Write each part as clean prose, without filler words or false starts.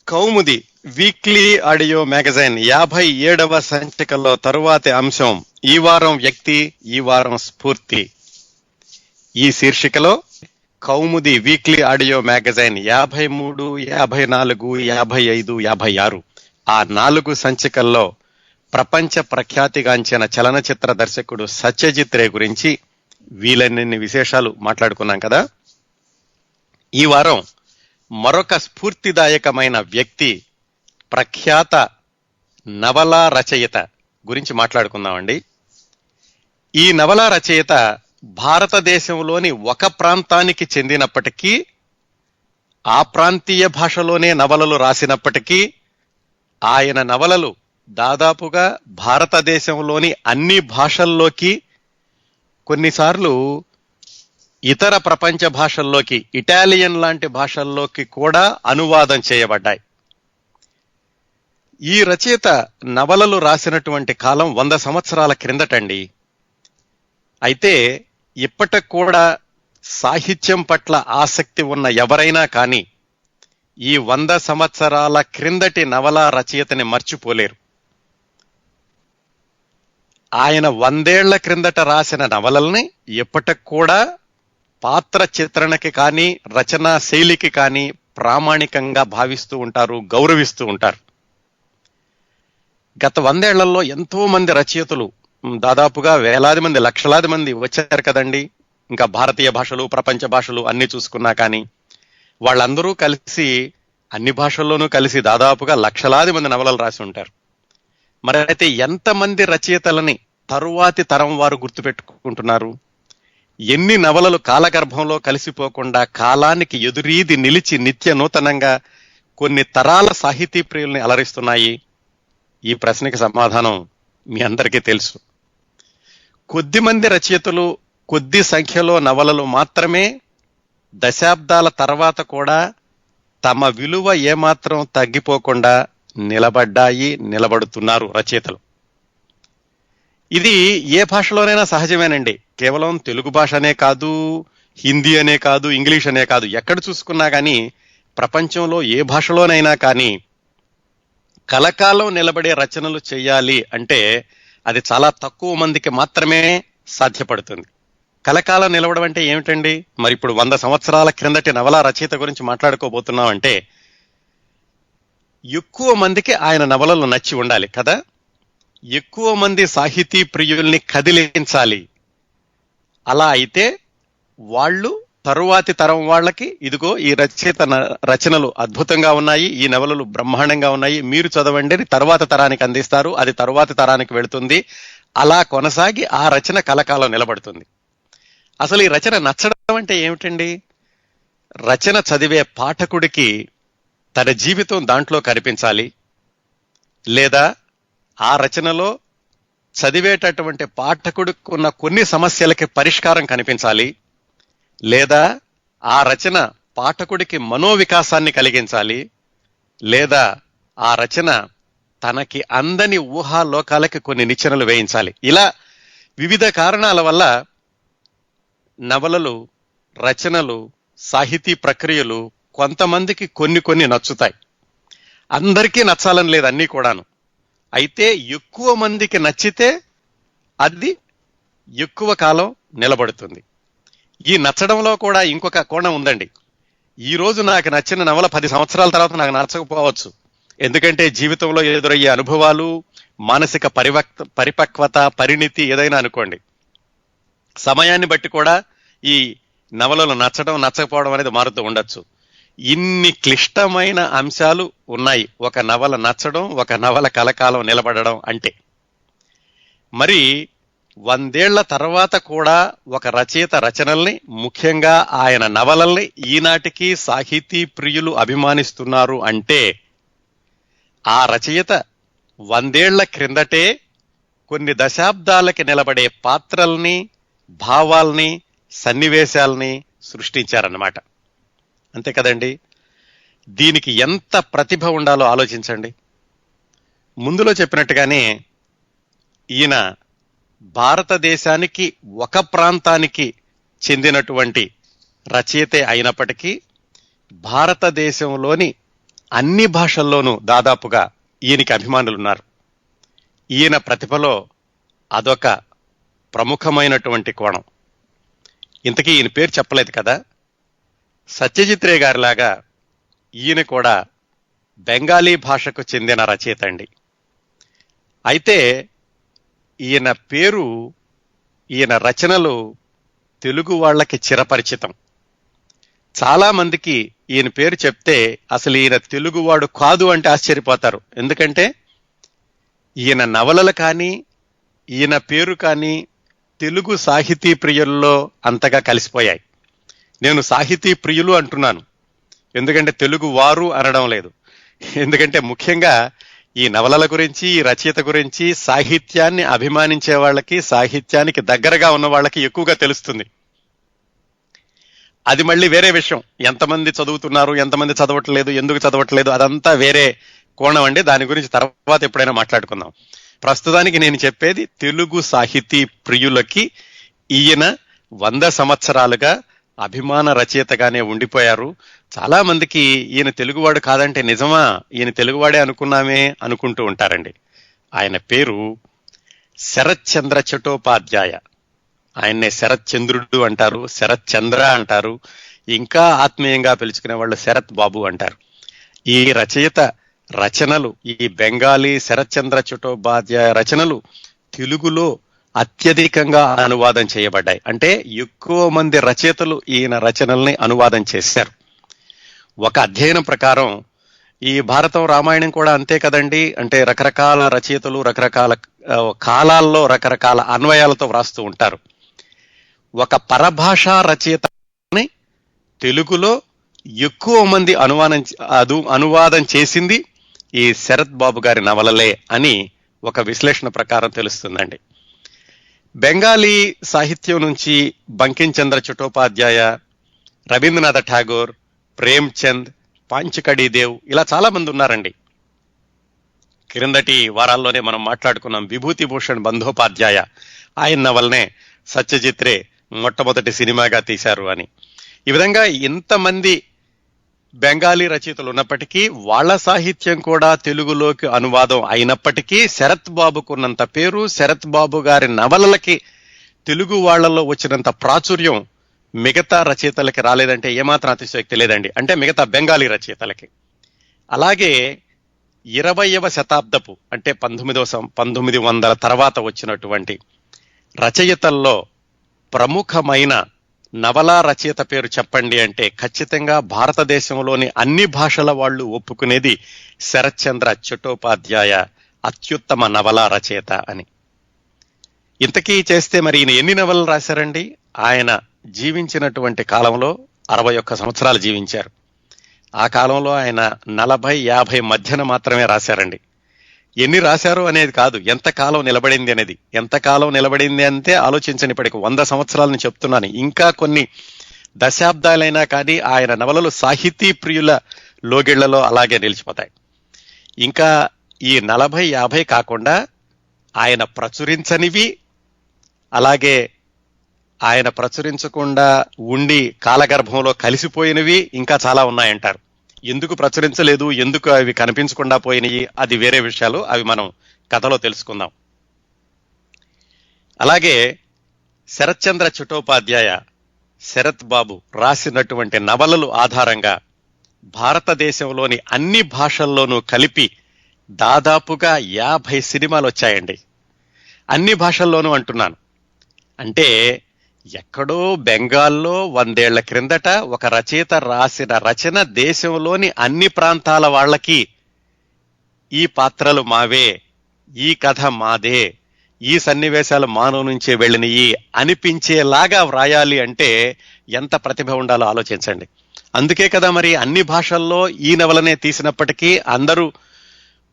కౌముది weekly audio magazine 57వ సంచికలో తరువాతి అంశం ఈ వారం వ్యక్తి ఈ వారం స్ఫూర్తి. ఈ శీర్షికలో కౌముది వీక్లీ ఆడియో మ్యాగజైన్ 53, 54, 55, 56 ఆ 4 సంచికల్లో ప్రపంచ ప్రఖ్యాతిగాంచిన చలనచిత్ర దర్శకుడు సత్యజిత్ రే గురించి వీలన్ని విశేషాలు మాట్లాడుకున్నాం కదా. ఈ వారం మరొక స్ఫూర్తిదాయకమైన వ్యక్తి, ప్రఖ్యాత నవలా రచయిత గురించి మాట్లాడుకుందామండి. ఈ నవలా రచయిత భారతదేశంలోని ఒక ప్రాంతానికి చెందినప్పటికీ, ఆ ప్రాంతీయ భాషలోనే నవలలు రాసినప్పటికీ, ఆయన నవలలు దాదాపుగా భారతదేశంలోని అన్ని భాషల్లోకి, కొన్నిసార్లు ఇతర ప్రపంచ భాషల్లోకి, ఇటాలియన్ లాంటి భాషల్లోకి కూడా అనువాదం చేయబడ్డాయి. ఈ రచయిత నవలలు రాసినటువంటి కాలం 100 సంవత్సరాల క్రిందటండి. అయితే ఇప్పటికి కూడా సాహిత్యం పట్ల ఆసక్తి ఉన్న ఎవరైనా కానీ ఈ 100 సంవత్సరాల క్రిందటి నవలా రచయితని మర్చిపోలేరు. ఆయన 100 ఏళ్ల క్రిందట రాసిన నవలల్ని ఇప్పటికి కూడా పాత్ర చిత్రణకి కానీ రచనా శైలికి కానీ ప్రామాణికంగా భావిస్తూ ఉంటారు, గౌరవిస్తూ ఉంటారు. గత 100 ఏళ్లలో ఎంతో మంది రచయితలు, దాదాపుగా వేలాది మంది, లక్షలాది మంది వచ్చారు కదండి. ఇంకా భారతీయ భాషలు, ప్రపంచ భాషలు అన్ని చూసుకున్నా కానీ వాళ్ళందరూ కలిసి అన్ని భాషల్లోనూ కలిసి దాదాపుగా లక్షలాది మంది నవలలు రాసి ఉంటారు. మరి అయితే ఎంతమంది రచయితలని తరువాతి తరం వారు గుర్తుపెట్టుకుంటున్నారు? ఎన్ని నవలలు కాలగర్భంలో కలిసిపోకుండా కాలానికి ఎదురీది నిలిచి నిత్య నూతనంగా కొన్ని తరాల సాహితీ ప్రియుల్ని అలరిస్తున్నాయి? ఈ ప్రశ్నకి సమాధానం మీ అందరికీ తెలుసు. కొద్దిమంది రచయితలు, కొద్ది సంఖ్యలో నవలలు మాత్రమే దశాబ్దాల తర్వాత కూడా తమ విలువ ఏమాత్రం తగ్గిపోకుండా నిలబడ్డాయి, నిలబడుతున్నారు రచయితలు. ఇది ఏ భాషలోనైనా సహజమేనండి. కేవలం తెలుగు భాష అనే కాదు, హిందీ అనే కాదు, ఇంగ్లీష్ అనే కాదు, ఎక్కడ చూసుకున్నా కానీ ప్రపంచంలో ఏ భాషలోనైనా కానీ కలకాలం నిలబడే రచనలు చేయాలి అంటే అది చాలా తక్కువ మందికి మాత్రమే సాధ్యపడుతుంది. కలకాలం నిలవడం అంటే ఏమిటండి? మరి ఇప్పుడు 100 సంవత్సరాల క్రిందటి నవలా రచయిత గురించి మాట్లాడుకోబోతున్నాం అంటే ఎక్కువ మందికి ఆయన నవలలు నచ్చి ఉండాలి కదా. ఎక్కువ మంది సాహితీ ప్రియుల్ని కదిలించాలి. అలా అయితే వాళ్ళు తరువాతి తరం వాళ్ళకి ఇదిగో ఈ రచయిత రచనలు అద్భుతంగా ఉన్నాయి, ఈ నవలలు బ్రహ్మాండంగా ఉన్నాయి, మీరు చదవండి అని తరువాత తరానికి అందిస్తారు. అది తరువాతి తరానికి వెళుతుంది. అలా కొనసాగి ఆ రచన కలకాలం నిలబడుతుంది. అసలు ఈ రచన నచ్చడం అంటే ఏమిటండి? రచన చదివే పాఠకుడికి తన జీవితం దాంట్లో కనిపించాలి, లేదా ఆ రచనలో చదివేటటువంటి పాఠకుడికి ఉన్న కొన్ని సమస్యలకి పరిష్కారం కనిపించాలి, లేదా ఆ రచన పాఠకుడికి మనోవికాసాన్ని కలిగించాలి, లేదా ఆ రచన తనకి అందని ఊహాలోకాలకి కొన్ని నిచ్చెనలు వేయించాలి. ఇలా వివిధ కారణాల వల్ల నవలలు, రచనలు, సాహితీ ప్రక్రియలు కొంతమందికి కొన్ని నచ్చుతాయి. అందరికీ నచ్చాలని లేదు అన్నీ కూడాను. అయితే ఎక్కువ మందికి నచ్చితే అది ఎక్కువ కాలం నిలబడుతుంది. ఈ నచ్చడంలో కూడా ఇంకొక కోణం ఉందండి. ఈ రోజు నాకు నచ్చిన నవల 10 సంవత్సరాల తర్వాత నాకు నచ్చకపోవచ్చు. ఎందుకంటే జీవితంలో ఎదురయ్యే అనుభవాలు, మానసిక పరిపక్వత, పరిణితి ఏదైనా అనుకోండి, సమయాన్ని బట్టి కూడా ఈ నవలలు నచ్చడం, నచ్చకపోవడం అనేది మారుతూ ఉండొచ్చు. ఇన్ని క్లిష్టమైన అంశాలు ఉన్నాయి ఒక నవల నచ్చడం, ఒక నవల కలకాలం నిలబడడం అంటే. మరి 100 ఏళ్ల తర్వాత కూడా ఒక రచయిత రచనల్ని, ముఖ్యంగా ఆయన నవలల్ని ఈనాటికి సాహితీ ప్రియులు అభిమానిస్తున్నారు అంటే ఆ రచయిత 100 ఏళ్ల క్రిందటే కొన్ని దశాబ్దాలకి నిలబడే పాత్రల్ని, భావాల్ని, సన్నివేశాల్ని సృష్టించారన్నమాట. అంతే కదండి. దీనికి ఎంత ప్రతిభ ఉండాలో ఆలోచించండి. ముందులో చెప్పినట్టుగానే ఈయన భారతదేశానికి ఒక ప్రాంతానికి చెందినటువంటి రచయితే అయినప్పటికీ భారతదేశంలోని అన్ని భాషల్లోనూ దాదాపుగా ఈయనకి అభిమానులున్నారు. ఈయన ప్రతిభలో అదొక ప్రముఖమైనటువంటి కోణం. ఇంతకీ ఈయన పేరు చెప్పలేదు కదా. సత్యజిత్ రే గారిలాగా ఈయన కూడా బెంగాలీ భాషకు చెందిన రచయిత అండి. అయితే ఈయన పేరు, ఈయన రచనలు తెలుగు వాళ్ళకి చిరపరిచితం. చాలా మందికి ఈయన పేరు చెప్తే అసలు ఈయన తెలుగువాడు కాదు అంటే ఆశ్చర్యపోతారు. ఎందుకంటే ఈయన నవలలు కానీ ఈయన పేరు కానీ తెలుగు సాహితీ ప్రియుల్లో అంతగా కలిసిపోయాయి. నేను సాహితీ ప్రియులు అంటున్నాను, ఎందుకంటే తెలుగు వారు అనడం లేదు. ఎందుకంటే ముఖ్యంగా ఈ నవలల గురించి, ఈ రచయిత గురించి సాహిత్యాన్ని అభిమానించే వాళ్ళకి, సాహిత్యానికి దగ్గరగా ఉన్న వాళ్ళకి ఎక్కువగా తెలుస్తుంది. అది మళ్ళీ వేరే విషయం. ఎంతమంది చదువుతున్నారు, ఎంతమంది చదవట్లేదు, ఎందుకు చదవట్లేదు, అదంతా వేరే కోణం అండి. దాని గురించి తర్వాత ఎప్పుడైనా మాట్లాడుకుందాం. ప్రస్తుతానికి నేను చెప్పేది తెలుగు సాహితీ ప్రియులకి ఈయన 100 సంవత్సరాలుగా అభిమాన రచయితగానే ఉండిపోయారు. చాలా మందికి ఈయన తెలుగువాడు కాదంటే నిజమా, ఈయన తెలుగువాడే అనుకున్నామే అనుకుంటూ ఉంటారండి. ఆయన పేరు శరత్ చంద్ర చటోపాధ్యాయ. ఆయన్నే శరత్ చంద్రుడు అంటారు, శరత్ చంద్ర అంటారు, ఇంకా ఆత్మీయంగా పిలుచుకునే వాళ్ళు శరత్ బాబు అంటారు. ఈ రచయిత రచనలు, ఈ బెంగాలీ శరత్ చంద్ర చటోపాధ్యాయ రచనలు తెలుగులో అత్యధికంగా అనువాదం చేయబడ్డాయి. అంటే ఎక్కువ మంది రచయితలు ఈయన రచనల్ని అనువాదం చేశారు. ఒక అధ్యయనం ప్రకారం ఈ భారతం, రామాయణం కూడా అంతే కదండి. అంటే రకరకాల రచయితలు రకరకాల కాలాల్లో రకరకాల అన్వయాలతో వ్రాస్తూ ఉంటారు. ఒక పరభాషా రచయితని తెలుగులో ఎక్కువ మంది అనువాదం చేసింది ఈ శరత్ బాబు గారి నవలలే అని ఒక విశ్లేషణ ప్రకారం తెలుస్తుందండి. బెంగాలీ సాహిత్యం నుంచి బంకిం చంద్ర చటోపాధ్యాయ, రవీంద్రనాథ ఠాగూర్, ప్రేమ్ చంద్, పాంచకడి దేవ్, ఇలా చాలా మంది ఉన్నారండి. క్రిందటి వారాల్లోనే మనం మాట్లాడుకున్నాం విభూతి భూషణ్ బంధోపాధ్యాయ, ఆయన నవలనే సత్యజిత్ రే మొట్టమొదటి సినిమాగా తీశారు అని. ఈ విధంగా ఇంతమంది బెంగాలీ రచయితలు ఉన్నప్పటికీ వాళ్ళ సాహిత్యం కూడా తెలుగులోకి అనువాదం అయినప్పటికీ శరత్ బాబుకున్నంత పేరు, శరత్ బాబు గారి నవలలకి తెలుగు వాళ్లలో వచ్చినంత ప్రాచుర్యం మిగతా రచయితలకి రాలేదంటే ఏమాత్రం అతిశయోక్తి లేదండి. అంటే మిగతా బెంగాలీ రచయితలకి. అలాగే 20వ శతాబ్దపు అంటే 1900 తర్వాత వచ్చినటువంటి రచయితల్లో ప్రముఖమైన నవలా రచయిత పేరు చెప్పండి అంటే ఖచ్చితంగా భారతదేశంలోని అన్ని భాషల వాళ్ళు ఒప్పుకునేది శరత్ చంద్ర చటోపాధ్యాయ అత్యుత్తమ నవలా రచయిత అని. ఇంతకీ చేస్తే మరి ఈయన ఎన్ని నవలలు రాశారండి? ఆయన జీవించినటువంటి కాలంలో 61 సంవత్సరాలు జీవించారు. ఆ కాలంలో ఆయన 40-50 మధ్యన మాత్రమే రాశారండి. ఎన్ని రాశారు అనేది కాదు, ఎంతకాలం నిలబడింది అనేది. ఎంతకాలం నిలబడింది అంటే ఆలోచించని, ఇప్పటికి 100 సంవత్సరాలని చెప్తున్నాను. ఇంకా కొన్ని దశాబ్దాలైనా కానీ ఆయన నవలలు సాహితీ ప్రియుల లోగిళ్లలో అలాగే నిలిచిపోతాయి. ఇంకా ఈ 40-50 కాకుండా ఆయన ప్రచురించనివి, అలాగే ఆయన ప్రచురించకుండా ఉండి కాలగర్భంలో కలిసిపోయినవి ఇంకా చాలా ఉన్నాయంటారు. ఎందుకు ప్రచురించలేదు, ఎందుకు అవి కనిపించకుండా పోయినాయి, అది వేరే విషయాలు. అవి మనం కథలో తెలుసుకుందాం. అలాగే శరత్ చంద్ర చటోపాధ్యాయ, శరత్ బాబు రాసినటువంటి నవలలు ఆధారంగా భారతదేశంలోని అన్ని భాషల్లోనూ కలిపి దాదాపుగా 50 సినిమాలు వచ్చాయండి. అన్ని భాషల్లోనూ అంటున్నాను. అంటే ఎక్కడో బెంగాల్లో 100 ఏళ్ల క్రిందట ఒక రచయిత రాసిన రచన దేశంలోని అన్ని ప్రాంతాల వాళ్ళకి ఈ పాత్రలు మావే, ఈ కథ మాదే, ఈ సన్నివేశాలు మానవ నుంచే వెళ్ళినయి అనిపించేలాగా వ్రాయాలి అంటే ఎంత ప్రతిభ ఉండాలో ఆలోచించండి. అందుకే కదా మరి అన్ని భాషల్లో ఈ నవలనే తీసినప్పటికీ అందరూ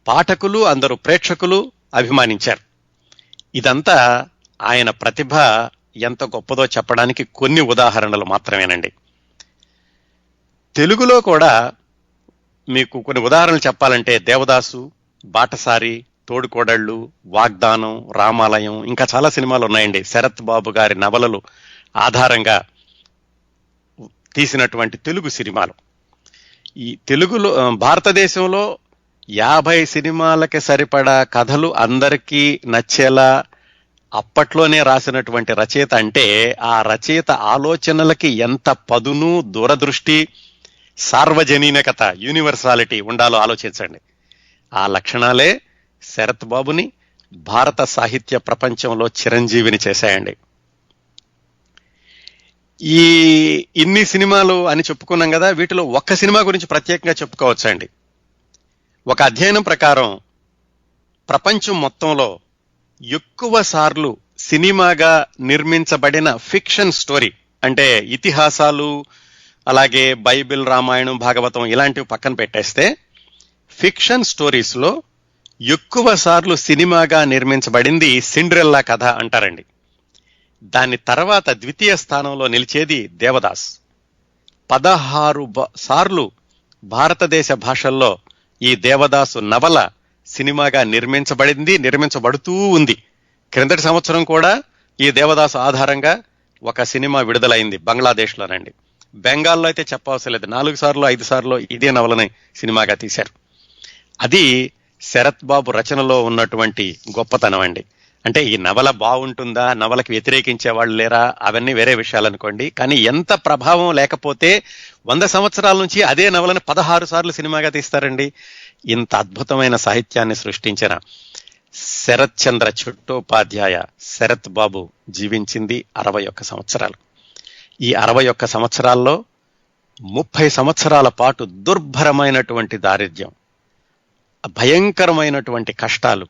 పాఠకులు, అందరూ ప్రేక్షకులు అభిమానించారు. ఇదంతా ఆయన ప్రతిభ ఎంత గొప్పదో చెప్పడానికి కొన్ని ఉదాహరణలు మాత్రమేనండి. తెలుగులో కూడా మీకు కొన్ని ఉదాహరణలు చెప్పాలంటే దేవదాసు, బాటసారి, తోడుకోడళ్ళు, వాగ్దానం, రామాలయం, ఇంకా చాలా సినిమాలు ఉన్నాయండి శరత్ బాబు గారి నవలలు ఆధారంగా తీసినటువంటి తెలుగు సినిమాలు. ఈ తెలుగులో భారతదేశంలో 50 సినిమాలకి సరిపడా కథలు అందరికీ నచ్చేలా అప్పట్లోనే రాసినటువంటి రచయిత అంటే ఆ రచయిత ఆలోచనలకి ఎంత పదును, దూరదృష్టి, సార్వజనీనకత, యూనివర్సాలిటీ ఉండాలో ఆలోచించండి. ఆ లక్షణాలే శరత్ బాబుని భారత సాహిత్య ప్రపంచంలో చిరంజీవిని చేశాయండి. ఈ ఇన్ని సినిమాలు అని చెప్పుకున్నాం కదా, వీటిలో ఒక్క సినిమా గురించి ప్రత్యేకంగా చెప్పుకోవచ్చండి. ఒక అధ్యయనం ప్రకారం ప్రపంచం మొత్తంలో ఎక్కువ సార్లు సినిమాగా నిర్మించబడిన ఫిక్షన్ స్టోరీ అంటే ఇతిహాసాలు, అలాగే బైబిల్, రామాయణం, భాగవతం ఇలాంటివి పక్కన పెట్టేస్తే ఫిక్షన్ స్టోరీస్ లో ఎక్కువ సార్లు సినిమాగా నిర్మించబడింది సిండ్రెల్లా కథ అంటారండి. దాని తర్వాత ద్వితీయ స్థానంలో నిలిచేది దేవదాస్. 16 సార్లు భారతదేశ భాషల్లో ఈ దేవదాసు నవల సినిమాగా నిర్మించబడుతూ ఉంది. క్రిందటి సంవత్సరం కూడా ఈ దేవదాసు ఆధారంగా ఒక సినిమా విడుదలైంది బంగ్లాదేశ్లోనండి. బెంగాల్లో అయితే చెప్పవసరం లేదు, 4 సార్లు 5 సార్లు ఇదే నవలని సినిమాగా తీశారు. అది శరత్ బాబు రచనలో ఉన్నటువంటి గొప్పతనం అండి. అంటే ఈ నవల బాగుంటుందా, నవలకి వ్యతిరేకించే వాళ్ళు లేరా, అవన్నీ వేరే విషయాలు అనుకోండి. కానీ ఎంత ప్రభావం లేకపోతే 100 సంవత్సరాల నుంచి అదే నవలను 16 సార్లు సినిమాగా తీస్తారండి. ఇంత అద్భుతమైన సాహిత్యాన్ని సృష్టించిన శరత్ చంద్ర చట్టోపాధ్యాయ శరత్ బాబు జీవించింది 61 సంవత్సరాలు. ఈ 61 సంవత్సరాల్లో 30 సంవత్సరాల పాటు దుర్భరమైనటువంటి దారిద్ర్యం, భయంకరమైనటువంటి కష్టాలు,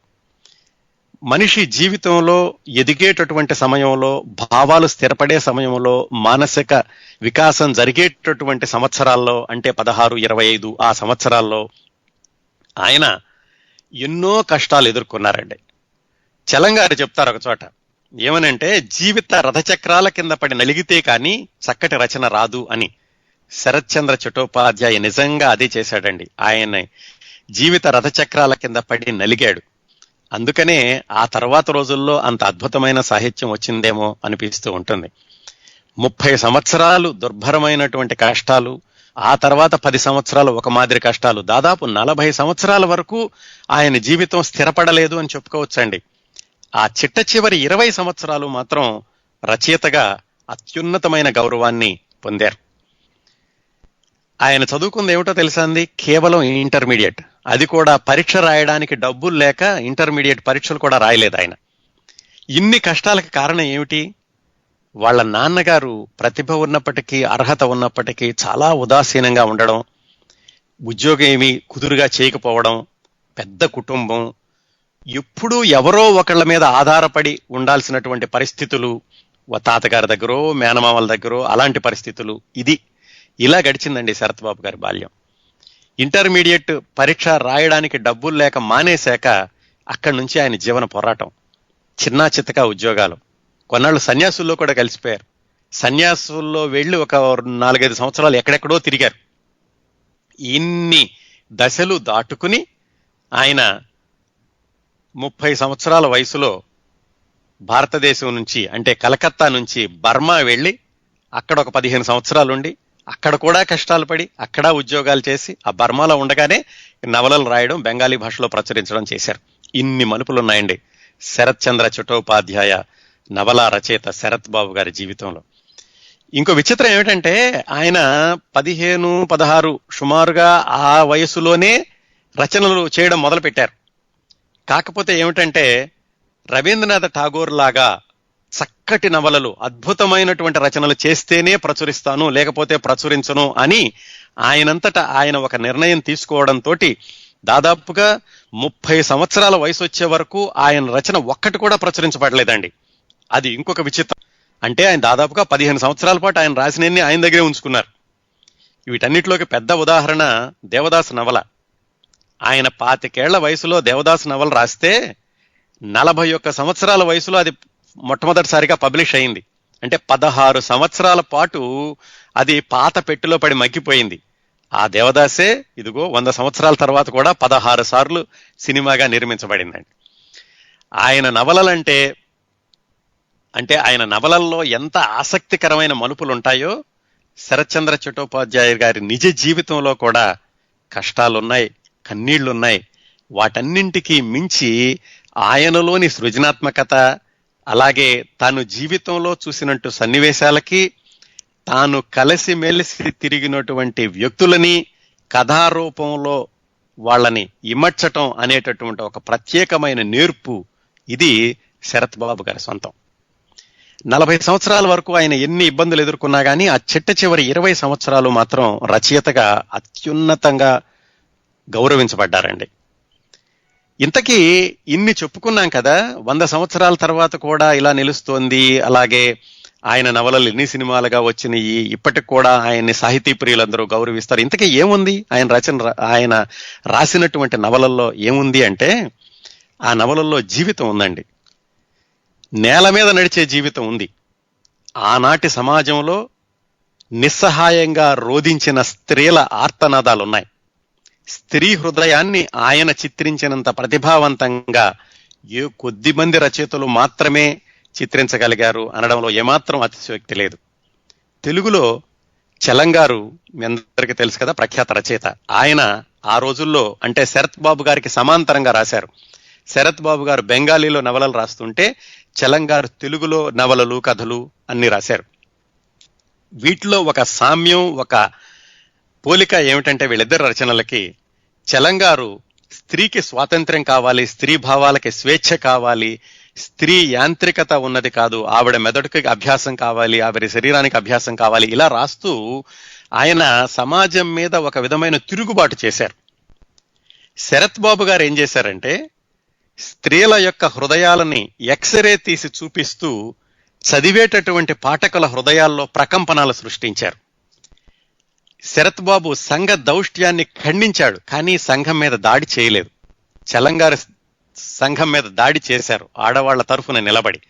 మనిషి జీవితంలో ఎదిగేటటువంటి సమయంలో, భావాలు స్థిరపడే సమయంలో, మానసిక వికాసం జరిగేటటువంటి సంవత్సరాల్లో అంటే 16, 25 ఆ సంవత్సరాల్లో ఆయన ఎన్నో కష్టాలు ఎదుర్కొన్నారండి. చలంగారు చెప్తారు ఒక చోట, ఏమనంటే జీవిత రథచక్రాల కింద పడి నలిగితే కానీ చక్కటి రచన రాదు అని. శరత్ చంద్ర చట్టోపాధ్యాయ నిజంగా అదే చేశాడండి. ఆయన జీవిత రథచక్రాల కింద పడి నలిగాడు. అందుకనే ఆ తర్వాత రోజుల్లో అంత అద్భుతమైన సాహిత్యం వచ్చిందేమో అనిపిస్తూ ఉంటుంది. 30 సంవత్సరాలు దుర్భరమైనటువంటి కష్టాలు, ఆ తర్వాత 10 సంవత్సరాలు ఒక మాదిరి కష్టాలు, దాదాపు 40 సంవత్సరాల వరకు ఆయన జీవితం స్థిరపడలేదు అని చెప్పుకోవచ్చండి. ఆ చిట్ట చివరి 20 సంవత్సరాలు మాత్రం రచయితగా అత్యున్నతమైన గౌరవాన్ని పొందారు. ఆయన చదువుకుంది ఏమిటో తెలుసా అండి? కేవలం ఇంటర్మీడియట్. అది కూడా పరీక్ష రాయడానికి డబ్బులు లేక ఇంటర్మీడియట్ పరీక్షలు కూడా రాయలేదు ఆయన. ఇన్ని కష్టాలకు కారణం ఏమిటి? వాళ్ళ నాన్నగారు ప్రతిభ ఉన్నప్పటికీ, అర్హత ఉన్నప్పటికీ చాలా ఉదాసీనంగా ఉండడం, ఉద్యోగం ఏమీ కుదురుగా చేయకపోవడం, పెద్ద కుటుంబం, ఎప్పుడూ ఎవరో ఒకళ్ళ మీద ఆధారపడి ఉండాల్సినటువంటి పరిస్థితులు, తాతగారి దగ్గర, మేనమామల దగ్గర అలాంటి పరిస్థితులు. ఇలా గడిచిందండి శరత్ బాబు గారి బాల్యం. ఇంటర్మీడియట్ పరీక్ష రాయడానికి డబ్బులు లేక మానేశాక అక్కడి నుంచి ఆయన జీవన పోరాటం, చిన్నా చిత్తగా ఉద్యోగాలు, కొన్నాళ్ళు సన్యాసుల్లో కూడా కలిసిపోయారు. సన్యాసుల్లో వెళ్ళి ఒక 4-5 సంవత్సరాలు ఎక్కడెక్కడో తిరిగారు. ఇన్ని దశలు దాటుకుని ఆయన 30 సంవత్సరాల వయసులో భారతదేశం నుంచి అంటే కలకత్తా నుంచి బర్మా వెళ్ళి అక్కడ ఒక 15 సంవత్సరాలుండి అక్కడ కూడా కష్టాలు పడి అక్కడ ఉద్యోగాలు చేసి ఆ బర్మాలో ఉండగానే నవలలు రాయడం, బెంగాలీ భాషలో ప్రచురించడం చేశారు. ఇన్ని మలుపులున్నాయండి శరత్ చంద్ర చట్టోపాధ్యాయ నవలా రచయిత శరత్ బాబు గారి జీవితంలో. ఇంకో విచిత్రం ఏమిటంటే ఆయన 15, 16 సుమారుగా ఆ వయసులోనే రచనలు చేయడం మొదలు పెట్టారు. కాకపోతే ఏమిటంటే రవీంద్రనాథ్ ఠాగూర్ లాగా చక్కటి నవలలు, అద్భుతమైనటువంటి రచనలు చేస్తేనే ప్రచురిస్తాను, లేకపోతే ప్రచురించను అని ఆయనంతటా ఆయన ఒక నిర్ణయం తీసుకోవడంతో దాదాపుగా 30 సంవత్సరాల వయసు వచ్చే వరకు ఆయన రచన ఒక్కటి కూడా ప్రచురించబడలేదండి. అది ఇంకొక విచిత్రం. అంటే ఆయన దాదాపుగా 15 సంవత్సరాల పాటు ఆయన రాసినన్ని ఆయన దగ్గరే ఉంచుకున్నారు. వీటన్నిటిలోకి పెద్ద ఉదాహరణ దేవదాసు నవల. ఆయన 25 వయసులో దేవదాసు నవల రాస్తే 41 సంవత్సరాల వయసులో అది మొట్టమొదటిసారిగా పబ్లిష్ అయింది. అంటే 16 సంవత్సరాల పాటు అది పాత పెట్టెలో పడి మగ్గిపోయింది. ఆ దేవదాసే ఇదిగో 100 సంవత్సరాల తర్వాత కూడా 16 సార్లు సినిమాగా నిర్మించబడిందండి. ఆయన నవలలంటే ఆయన నవలల్లో ఎంత ఆసక్తికరమైన మలుపులు ఉంటాయో శరత్చంద్ర చట్టోపాధ్యాయ గారి నిజ జీవితంలో కూడా కష్టాలున్నాయి, కన్నీళ్లున్నాయి. వాటన్నింటికీ మించి ఆయనలోని సృజనాత్మకత, అలాగే తాను జీవితంలో చూసినట్టు సన్నివేశాలకి, తాను కలిసిమెలిసి తిరిగినటువంటి వ్యక్తులని కథారూపంలో వాళ్ళని ఇమడ్చటం అనేటటువంటి ఒక ప్రత్యేకమైన నేర్పు, ఇది శరత్ బాబు గారి సొంతం. 40 సంవత్సరాల వరకు ఆయన ఎన్ని ఇబ్బందులు ఎదుర్కొన్నా కానీ ఆ చివరి 20 సంవత్సరాలు మాత్రం రచయితగా అత్యున్నతంగా గౌరవించబడ్డారండి. ఇంతకీ ఇన్ని చెప్పుకున్నాం కదా, 100 సంవత్సరాల తర్వాత కూడా ఇలా నిలుస్తోంది. అలాగే ఆయన నవలలు ఎన్ని సినిమాలుగా వచ్చినాయి, ఇప్పటికి కూడా ఆయన్ని సాహితీ ప్రియులందరూ గౌరవిస్తారు. ఇంతకీ ఏముంది ఆయన రాసినటువంటి నవలల్లో ఏముంది అంటే, ఆ నవలల్లో జీవితం ఉందండి. నేల మీద నడిచే జీవితం ఉంది. ఆనాటి సమాజంలో నిస్సహాయంగా రోధించిన స్త్రీల ఆర్తనాదాలున్నాయి. స్త్రీ హృదయాన్ని ఆయన చిత్రించినంత ప్రతిభావంతంగా ఏ కొద్ది మంది రచయితలు మాత్రమే చిత్రించగలిగారు అనడంలో ఏమాత్రం అతిశయోక్తి లేదు. తెలుగులో చలంగారు మీ అందరికీ తెలుసు కదా, ప్రఖ్యాత రచయిత. ఆయన ఆ రోజుల్లో అంటే శరత్ బాబు గారికి సమాంతరంగా రాశారు. శరత్ బాబు గారు బెంగాలీలో నవలలు రాస్తుంటే చలంగారు తెలుగులో నవలలు, కథలు అన్ని రాశారు. వీటిలో ఒక సామ్యం, ఒక పోలిక ఏమిటంటే వీళ్ళిద్దరు రచనలకి చలంగారు స్త్రీకి స్వాతంత్ర్యం కావాలి, స్త్రీ భావాలకి స్వేచ్ఛ కావాలి, స్త్రీ యాంత్రికత ఉన్నది కాదు, ఆవిడ మెదడుకి అభ్యాసం కావాలి, ఆవిడ శరీరానికి అభ్యాసం కావాలి, ఇలా రాస్తూ ఆయన సమాజం మీద ఒక విధమైన తిరుగుబాటు చేశారు. శరత్ బాబు గారు ఏం చేశారంటే స్త్రీల యొక్క హృదయాలని ఎక్స్రే తీసి చూపిస్తూ చదివేటటువంటి పాఠకుల హృదయాల్లో ప్రకంపనలు సృష్టించారు. శరత్ బాబు సంఘ దౌష్ట్యాన్ని ఖండించాడు, కానీ సంఘం మీద దాడి చేయలేదు. చలంగారు సంఘం మీద దాడి చేశారు, ఆడవాళ్ల తరఫున నిలబడి.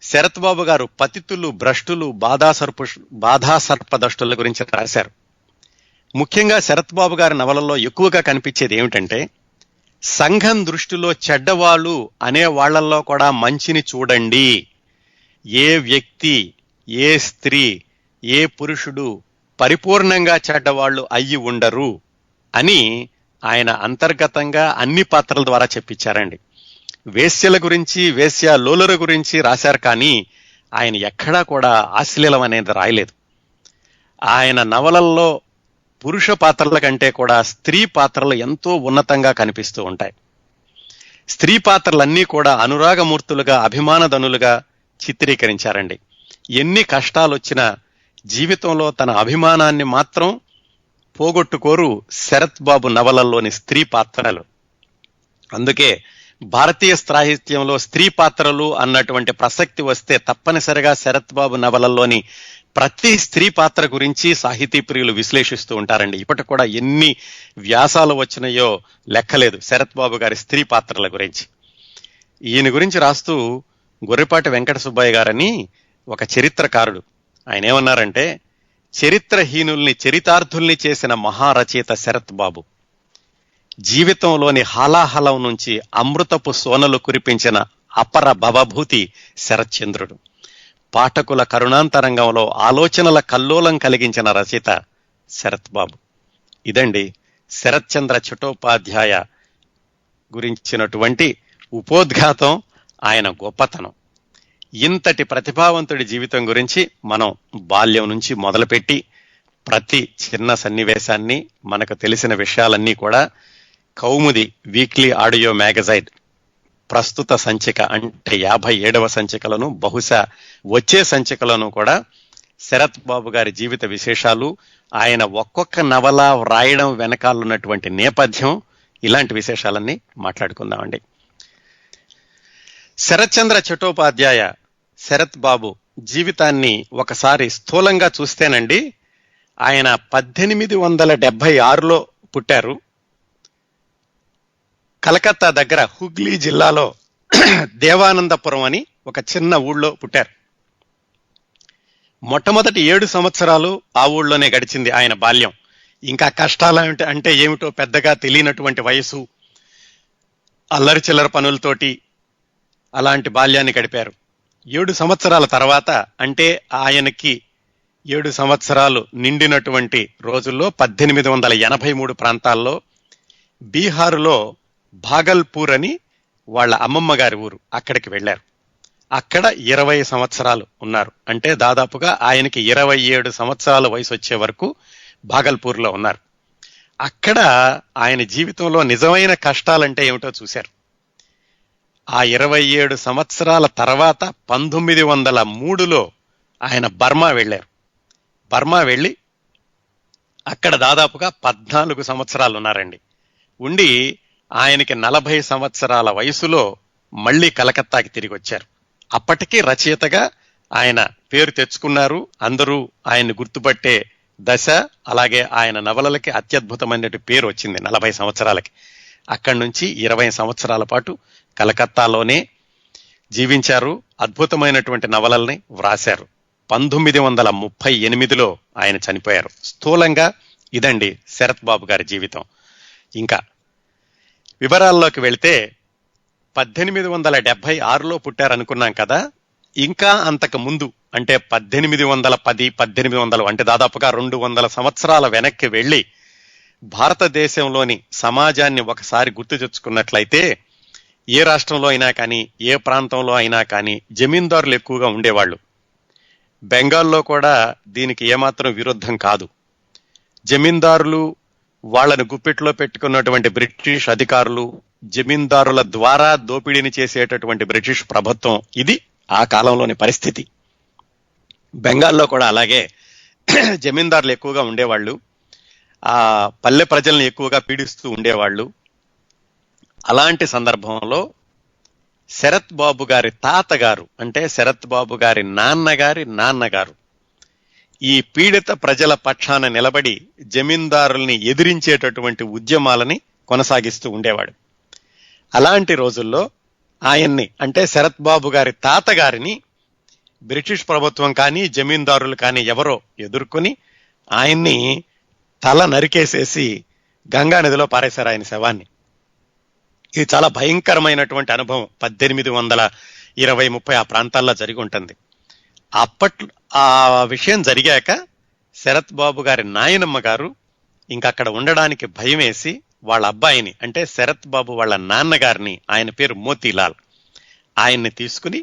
శరత్ బాబు గారు పతితులు, భ్రష్టులు, బాధాసర్పదష్టుల గురించి రాశారు. ముఖ్యంగా శరత్ బాబు గారి నవలల్లో ఎక్కువగా కనిపించేది ఏమిటంటే, సంఘం దృష్టిలో చెడ్డవాళ్ళు అనే వాళ్లల్లో కూడా మంచిని చూడండి. ఏ వ్యక్తి, ఏ స్త్రీ, ఏ పురుషుడు పరిపూర్ణంగా చెడ్డవాళ్లు అయ్యి ఉండరు అని ఆయన అంతర్గతంగా అన్ని పాత్రల ద్వారా చెప్పించారండి. వేశ్యల గురించి, వేశ్య లోలుల గురించి రాశారు, కానీ ఆయన ఎక్కడా కూడా అశ్లీలం అనేది రాయలేదు. ఆయన నవలల్లో పురుష పాత్రల కంటే కూడా స్త్రీ పాత్రలు ఎంతో ఉన్నతంగా కనిపిస్తూ ఉంటాయి. స్త్రీ పాత్రలన్నీ కూడా అనురాగమూర్తులుగా, అభిమానధనులుగా చిత్రీకరించారండి. ఎన్ని కష్టాలు వచ్చినా జీవితంలో తన అభిమానాన్ని మాత్రం పోగొట్టుకోరు శరత్ బాబు నవలల్లోని స్త్రీ పాత్రలు. అందుకే భారతీయ సాహిత్యంలో స్త్రీ పాత్రలు అన్నటువంటి ప్రసక్తి వస్తే తప్పనిసరిగా శరత్ బాబు నవలల్లోని ప్రతి స్త్రీ పాత్ర గురించి సాహితీ ప్రియులు విశ్లేషిస్తూ ఉంటారండి. ఇప్పటికి కూడా ఎన్ని వ్యాసాలు వచ్చినాయో లెక్కలేదు శరత్ బాబు గారి స్త్రీ పాత్రల గురించి. ఈయన గురించి రాస్తూ గొర్రెపాటి వెంకట సుబ్బయ్య గారని ఒక చరిత్రకారుడు, ఆయన ఏమన్నారంటే, చరిత్రహీనుల్ని చరితార్థుల్ని చేసిన మహారచయిత శరత్ బాబు. జీవితంలోని హాలాహలం నుంచి అమృతపు సోనలు కురిపించిన అపర భవభూతి శరత్చంద్రుడు. పాఠకుల కరుణాంతరంగంలో ఆలోచనల కల్లోలం కలిగించిన రచయిత శరత్ బాబు. ఇదండి శరత్చంద్ర చట్టోపాధ్యాయ గురించినటువంటి ఉపోద్ఘాతం, ఆయన గొప్పతనం. ఇంతటి ప్రతిభావంతుడి జీవితం గురించి మనం బాల్యం నుంచి మొదలుపెట్టి ప్రతి చిన్న సన్నివేశాన్ని, మనకు తెలిసిన విషయాలన్నీ కూడా కౌముది వీక్లీ ఆడియో మ్యాగజైన్ ప్రస్తుత సంచిక అంటే 57వ సంచికలను, బహుశా వచ్చే సంచికలను కూడా శరత్ బాబు గారి జీవిత విశేషాలు, ఆయన ఒక్కొక్క నవల వ్రాయడం వెనకాలన్నటువంటి నేపథ్యం, ఇలాంటి విశేషాలన్నీ మాట్లాడుకుందామండి. శరత్చంద్ర చట్టోపాధ్యాయ శరత్ బాబు జీవితాన్ని ఒకసారి స్థూలంగా చూస్తేనండి, ఆయన 1876లో పుట్టారు. కలకత్తా దగ్గర హుగ్లీ జిల్లాలో దేవానందపురం అని ఒక చిన్న ఊళ్ళో పుట్టారు. మొట్టమొదటి 7 సంవత్సరాలు ఆ ఊళ్ళోనే గడిచింది ఆయన బాల్యం. ఇంకా కష్టాలు అంటే ఏమిటో పెద్దగా తెలియనటువంటి వయసు, అల్లరి చిల్లర పనులతోటి అలాంటి బాల్యాన్ని గడిపారు. 7 సంవత్సరాల తర్వాత, అంటే ఆయనకి 7 సంవత్సరాలు నిండినటువంటి రోజుల్లో 1883 ప్రాంతాల్లో బీహారులో భాగల్పూర్ అని వాళ్ళ అమ్మమ్మ గారి ఊరు, అక్కడికి వెళ్లారు. అక్కడ 20 సంవత్సరాలు ఉన్నారు. అంటే దాదాపుగా ఆయనకి 27 సంవత్సరాల వయసు వచ్చే వరకు భాగల్పూర్లో ఉన్నారు. అక్కడ ఆయన జీవితంలో నిజమైన కష్టాలంటే ఏమిటో చూశారు. ఆ 27 సంవత్సరాల తర్వాత 1903లో ఆయన బర్మా వెళ్లారు. బర్మా వెళ్లి అక్కడ దాదాపుగా 14 సంవత్సరాలు ఉన్నారండి. ఉండి ఆయనకి 40 సంవత్సరాల వయసులో మళ్లీ కలకత్తాకి తిరిగి వచ్చారు. అప్పటికీ రచయితగా ఆయన పేరు తెచ్చుకున్నారు. అందరూ ఆయన్ని గుర్తుపట్టే దశ, అలాగే ఆయన నవలలకి అత్యద్భుతమైన పేరు వచ్చింది 40 సంవత్సరాలకి. అక్కడి నుంచి 20 సంవత్సరాల పాటు కలకత్తాలోనే జీవించారు. అద్భుతమైనటువంటి నవలల్ని వ్రాశారు. 1938లో ఆయన చనిపోయారు. స్థూలంగా ఇదండి శరత్ బాబు గారి జీవితం. ఇంకా వివరాల్లోకి వెళితే 1876లో పుట్టారనుకున్నాం కదా. ఇంకా అంతకు ముందు అంటే 1810, 1800 అంటే దాదాపుగా 200 సంవత్సరాల వెనక్కి వెళ్లి భారతదేశంలోని సమాజాన్ని ఒకసారి గుర్తు తెచ్చుకున్నట్లయితే ఏ రాష్ట్రంలో అయినా కానీ, ఏ ప్రాంతంలో అయినా కానీ జమీందారులు ఎక్కువగా ఉండేవాళ్ళు. బెంగాల్లో కూడా దీనికి ఏమాత్రం విరుద్ధం కాదు. జమీందారులు, వాళ్లను గుప్పిట్లో పెట్టుకున్నటువంటి బ్రిటిష్ అధికారులు, జమీందారుల ద్వారా దోపిడీని చేసేటటువంటి బ్రిటిష్ ప్రభుత్వం, ఇది ఆ కాలంలోని పరిస్థితి. బెంగాల్లో కూడా అలాగే జమీందారులు ఎక్కువగా ఉండేవాళ్ళు. ఆ పల్లె ప్రజల్ని ఎక్కువగా పీడిస్తూ ఉండేవాళ్ళు. అలాంటి సందర్భంలో శరత్ బాబు గారి తాతగారు, అంటే శరత్ బాబు గారి నాన్నగారు ఈ పీడిత ప్రజల పక్షాన నిలబడి జమీందారుల్ని ఎదిరించేటటువంటి ఉద్యమాలని కొనసాగిస్తూ ఉండేవాడు. అలాంటి రోజుల్లో ఆయన్ని, అంటే శరత్ బాబు గారి తాతగారిని బ్రిటిష్ ప్రభుత్వం కానీ, జమీందారులు కానీ ఎవరో ఎదుర్కొని ఆయన్ని తల నరికేసేసి గంగా నదిలో పారేశారు ఆయన శవాన్ని. ఇది చాలా భయంకరమైనటువంటి అనుభవం. 1820-30 ఆ ప్రాంతాల్లో జరిగి ఉంటుంది. అప్పట్లో ఆ విషయం జరిగాక శరత్ బాబు గారి నాయనమ్మ గారు ఇంకా అక్కడ ఉండడానికి భయం వేసి వాళ్ళ అబ్బాయిని, అంటే శరత్ బాబు వాళ్ళ నాన్నగారిని, ఆయన పేరు మోతీలాల్, ఆయన్ని తీసుకుని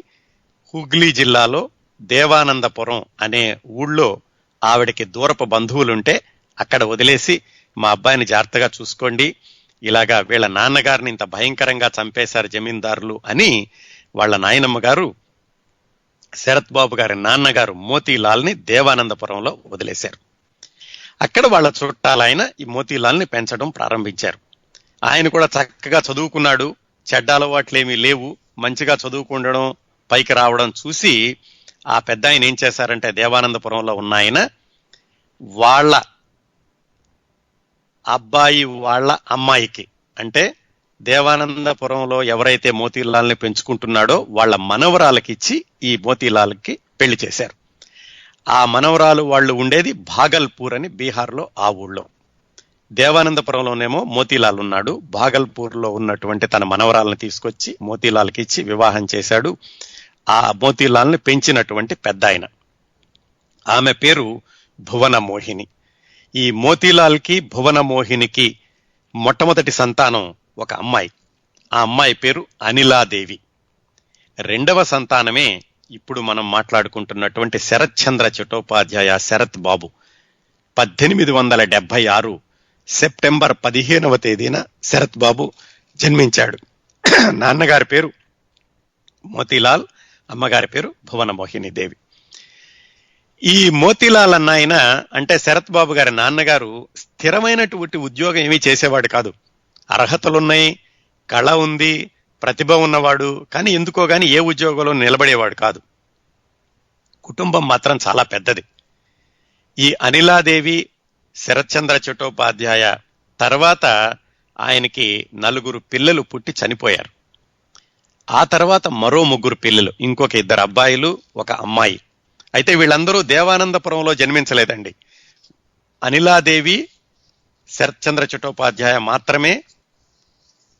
హుగ్లీ జిల్లాలో దేవానందపురం అనే ఊళ్ళో ఆవిడకి దూరపు బంధువులుంటే అక్కడ వదిలేసి, మా అబ్బాయిని జాగ్రత్తగా చూసుకోండి, ఇలాగా వీళ్ళ నాన్నగారిని ఇంత భయంకరంగా చంపేశారు జమీందారులు అని వాళ్ళ నాయనమ్మ గారు శరత్ బాబు గారి నాన్నగారు మోతీలాల్ని దేవానందపురంలో వదిలేశారు. అక్కడ వాళ్ళ చుట్టాలైన ఈ మోతీలాల్ని పెంచడం ప్రారంభించారు. ఆయన కూడా చక్కగా చదువుకున్నాడు, చెడ్డ అలవాట్లేమీ లేవు, మంచిగా చదువుకుండడం, పైకి రావడం చూసి ఆ పెద్ద ఆయన ఏం చేశారంటే దేవానందపురంలో ఉన్న ఆయన వాళ్ళ అబ్బాయి వాళ్ళ అమ్మాయికి, అంటే దేవానందపురంలో ఎవరైతే మోతీలాల్ని పెంచుకుంటున్నాడో వాళ్ళ మనవరాలకి ఇచ్చి ఈ మోతీలాల్కి పెళ్లి చేశారు. ఆ మనవరాలు వాళ్ళు ఉండేది భాగల్పూర్ అని బీహార్లో, ఆ ఊళ్ళో. దేవానందపురంలోనేమో మోతీలాల్ ఉన్నాడు. భాగల్పూర్లో ఉన్నటువంటి తన మనవరాలను తీసుకొచ్చి మోతీలాల్కి ఇచ్చి వివాహం చేశాడు. ఆ మోతీలాల్ని పెంచినటువంటి పెద్ద ఆయన, ఆమె పేరు భువన మోహిని. ఈ మోతీలాల్కి భువన మోహినికి మొట్టమొదటి సంతానం ఒక అమ్మాయి. ఆ అమ్మాయి పేరు అనిలాదేవి. రెండవ సంతానమే ఇప్పుడు మనం మాట్లాడుకుంటున్నటువంటి శరత్ చంద్ర చటోపాధ్యాయ శరత్ బాబు. 1876 సెప్టెంబర్ 15వ తేదీన శరత్ బాబు జన్మించాడు. నాన్నగారి పేరు మోతీలాల్, అమ్మగారి పేరు భువన మోహిని దేవి. ఈ మోతీలాల్ అన్న ఆయన, అంటే శరత్ బాబు గారి నాన్నగారు, స్థిరమైనటువంటి ఉద్యోగం ఏమీ చేసేవాడు కాదు. అర్హతలున్నాయి, కళ ఉంది, ప్రతిభ ఉన్నవాడు, కానీ ఎందుకో గాని ఏ ఉద్యోగంలో నిలబడేవాడు కాదు. కుటుంబం మాత్రం చాలా పెద్దది. ఈ అనిలాదేవి, శరత్చంద్ర చటోపాధ్యాయ తర్వాత ఆయనకి 4 పిల్లలు పుట్టి చనిపోయారు. ఆ తర్వాత మరో 3 పిల్లలు, ఇంకొక 2 అబ్బాయిలు, ఒక అమ్మాయి. అయితే వీళ్ళందరూ దేవానందపురంలో జన్మించలేదండి. అనిలాదేవి, శరత్చంద్ర చటోపాధ్యాయ మాత్రమే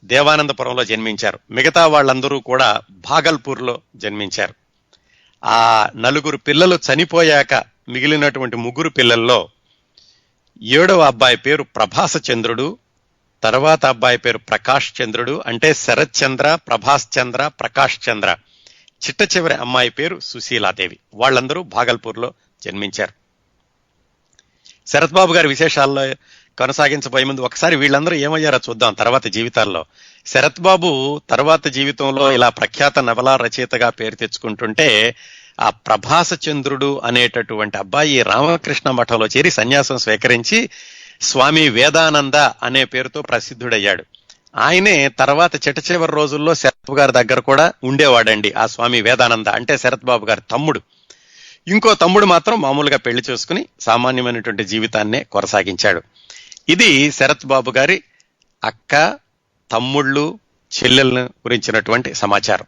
దేవానందపురంలో జన్మించారు. మిగతా వాళ్ళందరూ కూడా భాగల్పూర్లో జన్మించారు. ఆ 4 పిల్లలు చనిపోయాక మిగిలినటువంటి ముగ్గురు పిల్లల్లో 7వ అబ్బాయి పేరు ప్రభాస చంద్రుడు, తర్వాత అబ్బాయి పేరు ప్రకాష్ చంద్రుడు, అంటే శరత్ చంద్ర, ప్రభాస్ చంద్ర, ప్రకాష్ చంద్ర. చిట్ట చివరి అమ్మాయి పేరు సుశీలాదేవి. వాళ్ళందరూ భాగల్పూర్లో జన్మించారు. శరత్ బాబు గారి విశేషాల్లో కొనసాగించబోయే ముందు ఒకసారి వీళ్ళందరూ ఏమయ్యారో చూద్దాం తర్వాత జీవితాల్లో. శరత్ బాబు తర్వాత జీవితంలో ఇలా ప్రఖ్యాత నవలా రచయితగా పేరు తెచ్చుకుంటుంటే, ఆ ప్రభాస చంద్రుడు అనేటటువంటి అబ్బాయి రామకృష్ణ మఠంలో చేరి సన్యాసం స్వీకరించి స్వామి వేదానంద అనే పేరుతో ప్రసిద్ధుడయ్యాడు. ఆయనే తర్వాత చిట్ట చివరి రోజుల్లో శరత్ గారి దగ్గర కూడా ఉండేవాడండి. ఆ స్వామి వేదానంద అంటే శరత్ బాబు గారి తమ్ముడు. ఇంకో తమ్ముడు మాత్రం మామూలుగా పెళ్లి చేసుకుని సామాన్యమైనటువంటి జీవితాన్నే కొనసాగించాడు. ఇది శరత్ బాబు గారి అక్క, తమ్ముళ్ళు, చెల్లెళ్ళను గురించినటువంటి సమాచారం.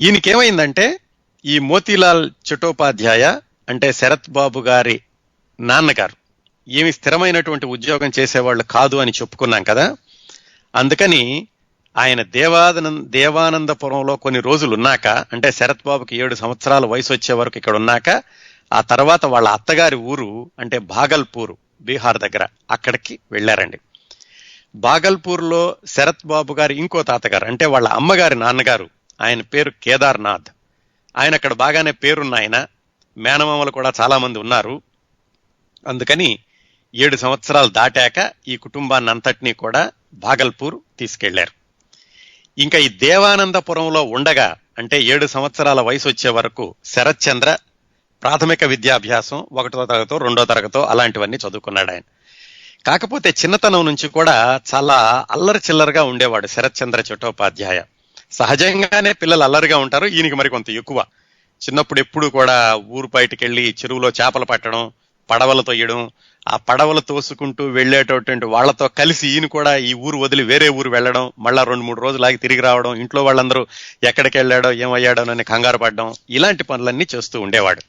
ఈయనకేమైందంటే, ఈ మోతీలాల్ చటోపాధ్యాయ అంటే శరత్ బాబు గారి నాన్నగారు ఏమి స్థిరమైనటువంటి ఉద్యోగం చేసేవాళ్ళు కాదు అని చెప్పుకున్నాం కదా. అందుకని ఆయన దేవానందపురంలో కొన్ని రోజులు ఉన్నాక, అంటే శరత్ బాబుకి 7 సంవత్సరాల వయసు వచ్చే వరకు ఇక్కడ ఉన్నాక, ఆ తర్వాత వాళ్ళ అత్తగారి ఊరు అంటే భాగల్పూర్, బీహార్ దగ్గర, అక్కడికి వెళ్లారండి. భాగల్పూర్లో శరత్ బాబు గారి ఇంకో తాతగారు అంటే వాళ్ళ అమ్మగారి నాన్నగారు, ఆయన పేరు కేదార్నాథ్. ఆయన అక్కడ బాగానే పేరున్న ఆయన, మేనమామలు కూడా చాలా మంది ఉన్నారు. అందుకని 7 సంవత్సరాలు దాటాక ఈ కుటుంబాన్ని అంతటినీ కూడా భాగల్పూర్ తీసుకెళ్లారు. ఇంకా ఈ దేవానందపురంలో ఉండగా, అంటే 7 సంవత్సరాల వయసు వచ్చే వరకు శరత్ చంద్ర ప్రాథమిక విద్యాభ్యాసం 1వ తరగతో 2వ తరగతో అలాంటివన్నీ చదువుకున్నాడు ఆయన. కాకపోతే చిన్నతనం నుంచి కూడా చాలా అల్లరి చిల్లరగా ఉండేవాడు శరత్ చంద్ర చటోపాధ్యాయ. సహజంగానే పిల్లలు అల్లరిగా ఉంటారు, ఈయనకి మరి కొంత ఎక్కువ. చిన్నప్పుడు ఎప్పుడు కూడా ఊరు బయటకెళ్లి చెరువులో చేపలు పట్టడం, పడవలు తొయ్యడం, ఆ పడవలు తోసుకుంటూ వెళ్లేటటువంటి వాళ్లతో కలిసి ఈయన కూడా ఈ ఊరు వదిలి వేరే ఊరు వెళ్లడం, మళ్ళా 2-3 రోజులాగి తిరిగి రావడం, ఇంట్లో వాళ్ళందరూ ఎక్కడికి వెళ్ళాడో ఏమయ్యాడో అని కంగారు పడడం, ఇలాంటి పనులన్నీ చేస్తూ ఉండేవాడు.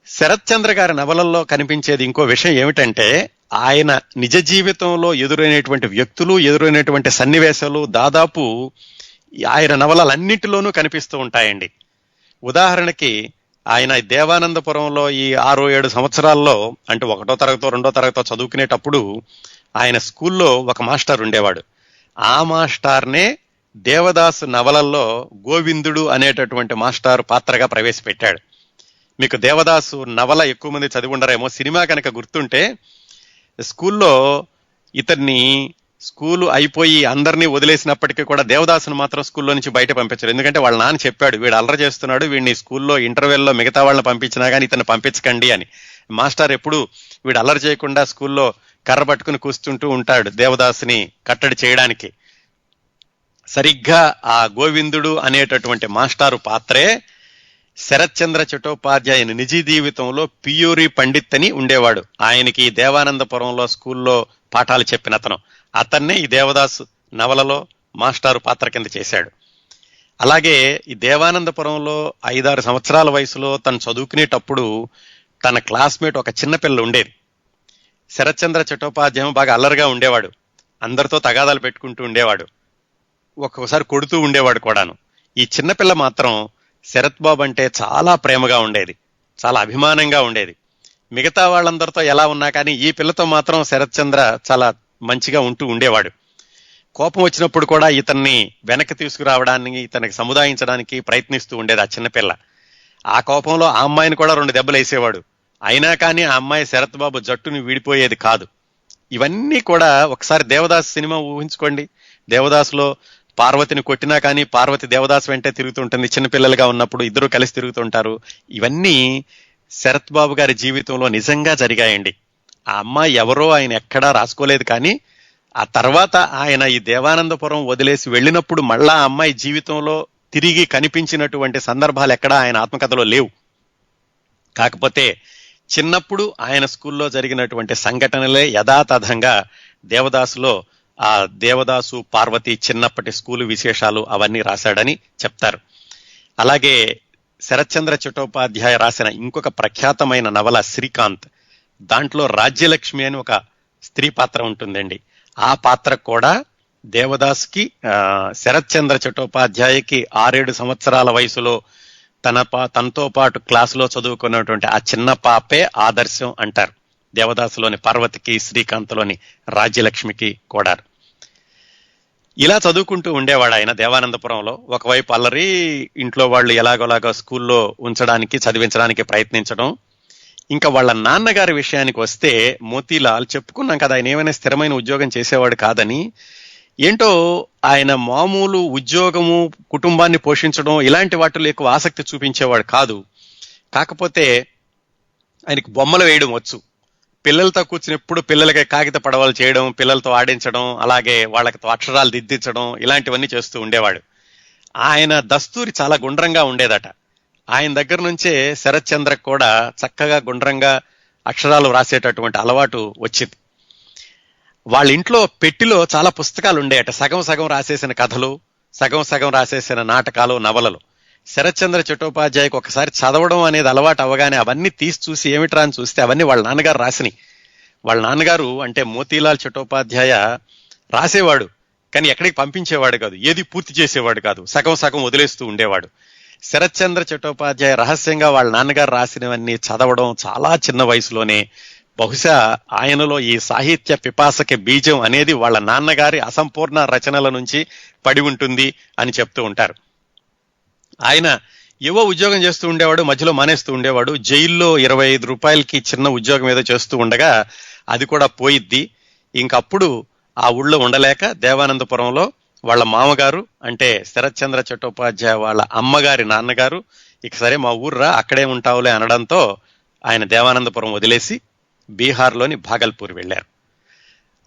శరత్ చంద్ర గారి నవలల్లో కనిపించేది ఇంకో విషయం ఏమిటంటే, ఆయన నిజ జీవితంలో ఎదురైనటువంటి వ్యక్తులు, ఎదురైనటువంటి సన్నివేశాలు దాదాపు ఆయన నవలలన్నింటిలోనూ కనిపిస్తూ ఉంటాయండి. ఉదాహరణకి ఆయన దేవానందపురంలో ఈ 6-7 సంవత్సరాల్లో, అంటే 1వ తరగతో 2వ తరగతో చదువుకునేటప్పుడు ఆయన స్కూల్లో ఒక మాస్టర్ ఉండేవాడు. ఆ మాస్టార్నే దేవదాసు నవలల్లో గోవిందుడు అనేటటువంటి మాస్టారు పాత్రగా ప్రవేశపెట్టాడు. మీకు దేవదాసు నవల ఎక్కువ మంది చదివి ఉండరేమో, సినిమా కనుక గుర్తుంటే స్కూల్లో ఇతన్ని స్కూలు అయిపోయి అందరినీ వదిలేసినప్పటికీ కూడా దేవదాసును మాత్రం స్కూల్లో నుంచి బయట పంపించారు. ఎందుకంటే వాళ్ళ నాన్న చెప్పాడు, వీడు అల్లరి చేస్తున్నాడు, వీడిని స్కూల్లో ఇంటర్వెల్లో మిగతా వాళ్ళని పంపించినా కానీ ఇతను పంపించకండి అని. మాస్టర్ ఎప్పుడు వీడు అల్లరి చేయకుండా స్కూల్లో కర్ర పట్టుకుని కూర్చుంటూ ఉంటాడు దేవదాసుని కట్టడి చేయడానికి. సరిగ్గా ఆ గోవిందుడు అనేటటువంటి మాస్టారు పాత్రే శరత్ చంద్ర చటోపాధ్యాయుని నిజ జీవితంలో పియూరి పండిత్ అని ఉండేవాడు. ఆయనకి దేవానందపురంలో స్కూల్లో పాఠాలు చెప్పిన అతన్నే ఈ దేవదాసు నవలలో మాస్టారు పాత్ర కింద చేశాడు. అలాగే ఈ దేవానందపురంలో 5-6 సంవత్సరాల వయసులో తను చదువుకునేటప్పుడు తన క్లాస్మేట్ ఒక చిన్నపిల్ల ఉండేది. శరత్ చంద్ర చటోపాధ్యాయం బాగా అల్లరిగా ఉండేవాడు, అందరితో తగాదాలు పెట్టుకుంటూ ఉండేవాడు, ఒక్కొక్కసారి కొడుతూ ఉండేవాడు కూడాను. ఈ చిన్నపిల్ల మాత్రం శరత్ బాబు అంటే చాలా ప్రేమగా ఉండేది, చాలా అభిమానంగా ఉండేది. మిగతా వాళ్ళందరితో ఎలా ఉన్నా కానీ ఈ పిల్లతో మాత్రం శరత్ చంద్ర చాలా మంచిగా ఉంటూ ఉండేవాడు. కోపం వచ్చినప్పుడు కూడా ఇతన్ని వెనక్కి తీసుకురావడానికి, ఇతనికి సముదాయించడానికి ప్రయత్నిస్తూ ఉండేది ఆ చిన్నపిల్ల. ఆ కోపంలో ఆ అమ్మాయిని కూడా 2 దెబ్బలు వేసేవాడు. అయినా కానీ ఆ అమ్మాయి శరత్ బాబు జట్టుని వీడిపోయేది కాదు. ఇవన్నీ కూడా ఒకసారి దేవదాస్ సినిమా ఊహించుకోండి. దేవదాసులో పార్వతిని కొట్టినా కానీ పార్వతి దేవదాసు వెంటే తిరుగుతుంటుంది, చిన్నపిల్లలుగా ఉన్నప్పుడు ఇద్దరు కలిసి తిరుగుతుంటారు. ఇవన్నీ శరత్ బాబు గారి జీవితంలో నిజంగా జరిగాయండి. ఆ అమ్మాయి ఎవరో ఆయన ఎక్కడా రాసుకోలేదు, కానీ ఆ తర్వాత ఆయన ఈ దేవానందపురం వదిలేసి వెళ్ళినప్పుడు మళ్ళా ఆ అమ్మాయి జీవితంలో తిరిగి కనిపించినటువంటి సందర్భాలు ఎక్కడా ఆయన ఆత్మకథలో లేవు. కాకపోతే చిన్నప్పుడు ఆయన స్కూల్లో జరిగినటువంటి సంఘటనలే యథాతథంగా దేవదాసులో ఆ దేవదాసు పార్వతి చిన్నప్పటి స్కూలు విశేషాలు అవన్నీ రాశాడని చెప్తారు. అలాగే శరత్ చంద్ర చటోపాధ్యాయ రాసిన ఇంకొక ప్రఖ్యాతమైన నవల శ్రీకాంత్, దాంట్లో రాజ్యలక్ష్మి అని ఒక స్త్రీ పాత్ర ఉంటుందండి. ఆ పాత్ర కూడా దేవదాస్కి శరత్ చంద్ర చటోపాధ్యాయకి 6-7 సంవత్సరాల వయసులో తనతో పాటు క్లాసులో చదువుకున్నటువంటి ఆ చిన్న పాపే ఆదర్శం అంటారు. దేవదాసులోని పార్వతికి, శ్రీకాంత్లోని రాజ్యలక్ష్మికి కూడా. ఇలా చదువుకుంటూ ఉండేవాడు ఆయన దేవానందపురంలో. ఒకవైపు అల్లరి, ఇంట్లో వాళ్ళు ఎలాగోలాగా స్కూల్లో ఉంచడానికి, చదివించడానికి ప్రయత్నించడం. ఇంకా వాళ్ళ నాన్నగారి విషయానికి వస్తే, మోతీలాల్ చెప్పుకున్నాం కదా, ఆయన ఏమైనా స్థిరమైన ఉద్యోగం చేసేవాడు కాదని. ఏంటో ఆయన మామూలు ఉద్యోగము, కుటుంబాన్ని పోషించడం ఇలాంటి వాటిలో ఎక్కువ ఆసక్తి చూపించేవాడు కాదు. కాకపోతే ఆయనకి బొమ్మలు వేయడం వచ్చు. పిల్లలతో కూర్చుని ఎప్పుడు పిల్లలకి కాగిత పడవలు చేయడం, పిల్లలతో ఆడించడం, అలాగే వాళ్ళతో అక్షరాలు దిద్దించడం, ఇలాంటివన్నీ చేస్తూ ఉండేవాడు. ఆయన దస్తూరి చాలా గుండ్రంగా ఉండేదట. ఆయన దగ్గర నుంచే శరత్ చంద్రకు కూడా చక్కగా గుండ్రంగా అక్షరాలు రాసేటటువంటి అలవాటు వచ్చింది. వాళ్ళ ఇంట్లో పెట్టిలో చాలా పుస్తకాలు ఉండేయట. సగం సగం రాసేసిన కథలు, సగం సగం రాసేసిన నాటకాలు, నవలలు. శరత్ చంద్ర చట్టోపాధ్యాయకు ఒకసారి చదవడం అనేది అలవాటు అవగానే అవన్నీ తీసి చూసి ఏమిట్రా అని చూస్తే అవన్నీ వాళ్ళ నాన్నగారు రాసినాయి. వాళ్ళ నాన్నగారు అంటే మోతీలాల్ చట్టోపాధ్యాయ రాసేవాడు, కానీ ఎక్కడికి పంపించేవాడు కాదు, ఏది పూర్తి చేసేవాడు కాదు, సగం సగం వదిలేస్తూ ఉండేవాడు. శరత్ చంద్ర చట్టోపాధ్యాయ రహస్యంగా వాళ్ళ నాన్నగారు రాసినవన్నీ చదవడం చాలా చిన్న వయసులోనే. బహుశా ఆయనలో ఈ సాహిత్య పిపాసకి బీజం అనేది వాళ్ళ నాన్నగారి అసంపూర్ణ రచనల నుంచి పడి ఉంటుంది అని చెప్తూ ఉంటారు. ఆయన ఏవో ఉద్యోగం చేస్తూ ఉండేవాడు, మధ్యలో మానేస్తూ ఉండేవాడు. జైల్లో 25 రూపాయలకి చిన్న ఉద్యోగం ఏదో చేస్తూ ఉండగా అది కూడా పోయిద్ది. ఇంకప్పుడు ఆ ఊళ్ళో ఉండలేక దేవానందపురంలో వాళ్ళ మామగారు అంటే శరత్ చంద్ర చట్టోపాధ్యాయ వాళ్ళ అమ్మగారి నాన్నగారు, ఇక సరే మా ఊర్రా అక్కడే ఉంటావులే అనడంతో ఆయన దేవానందపురం వదిలేసి బీహార్లోని భాగల్పూర్ వెళ్లారు.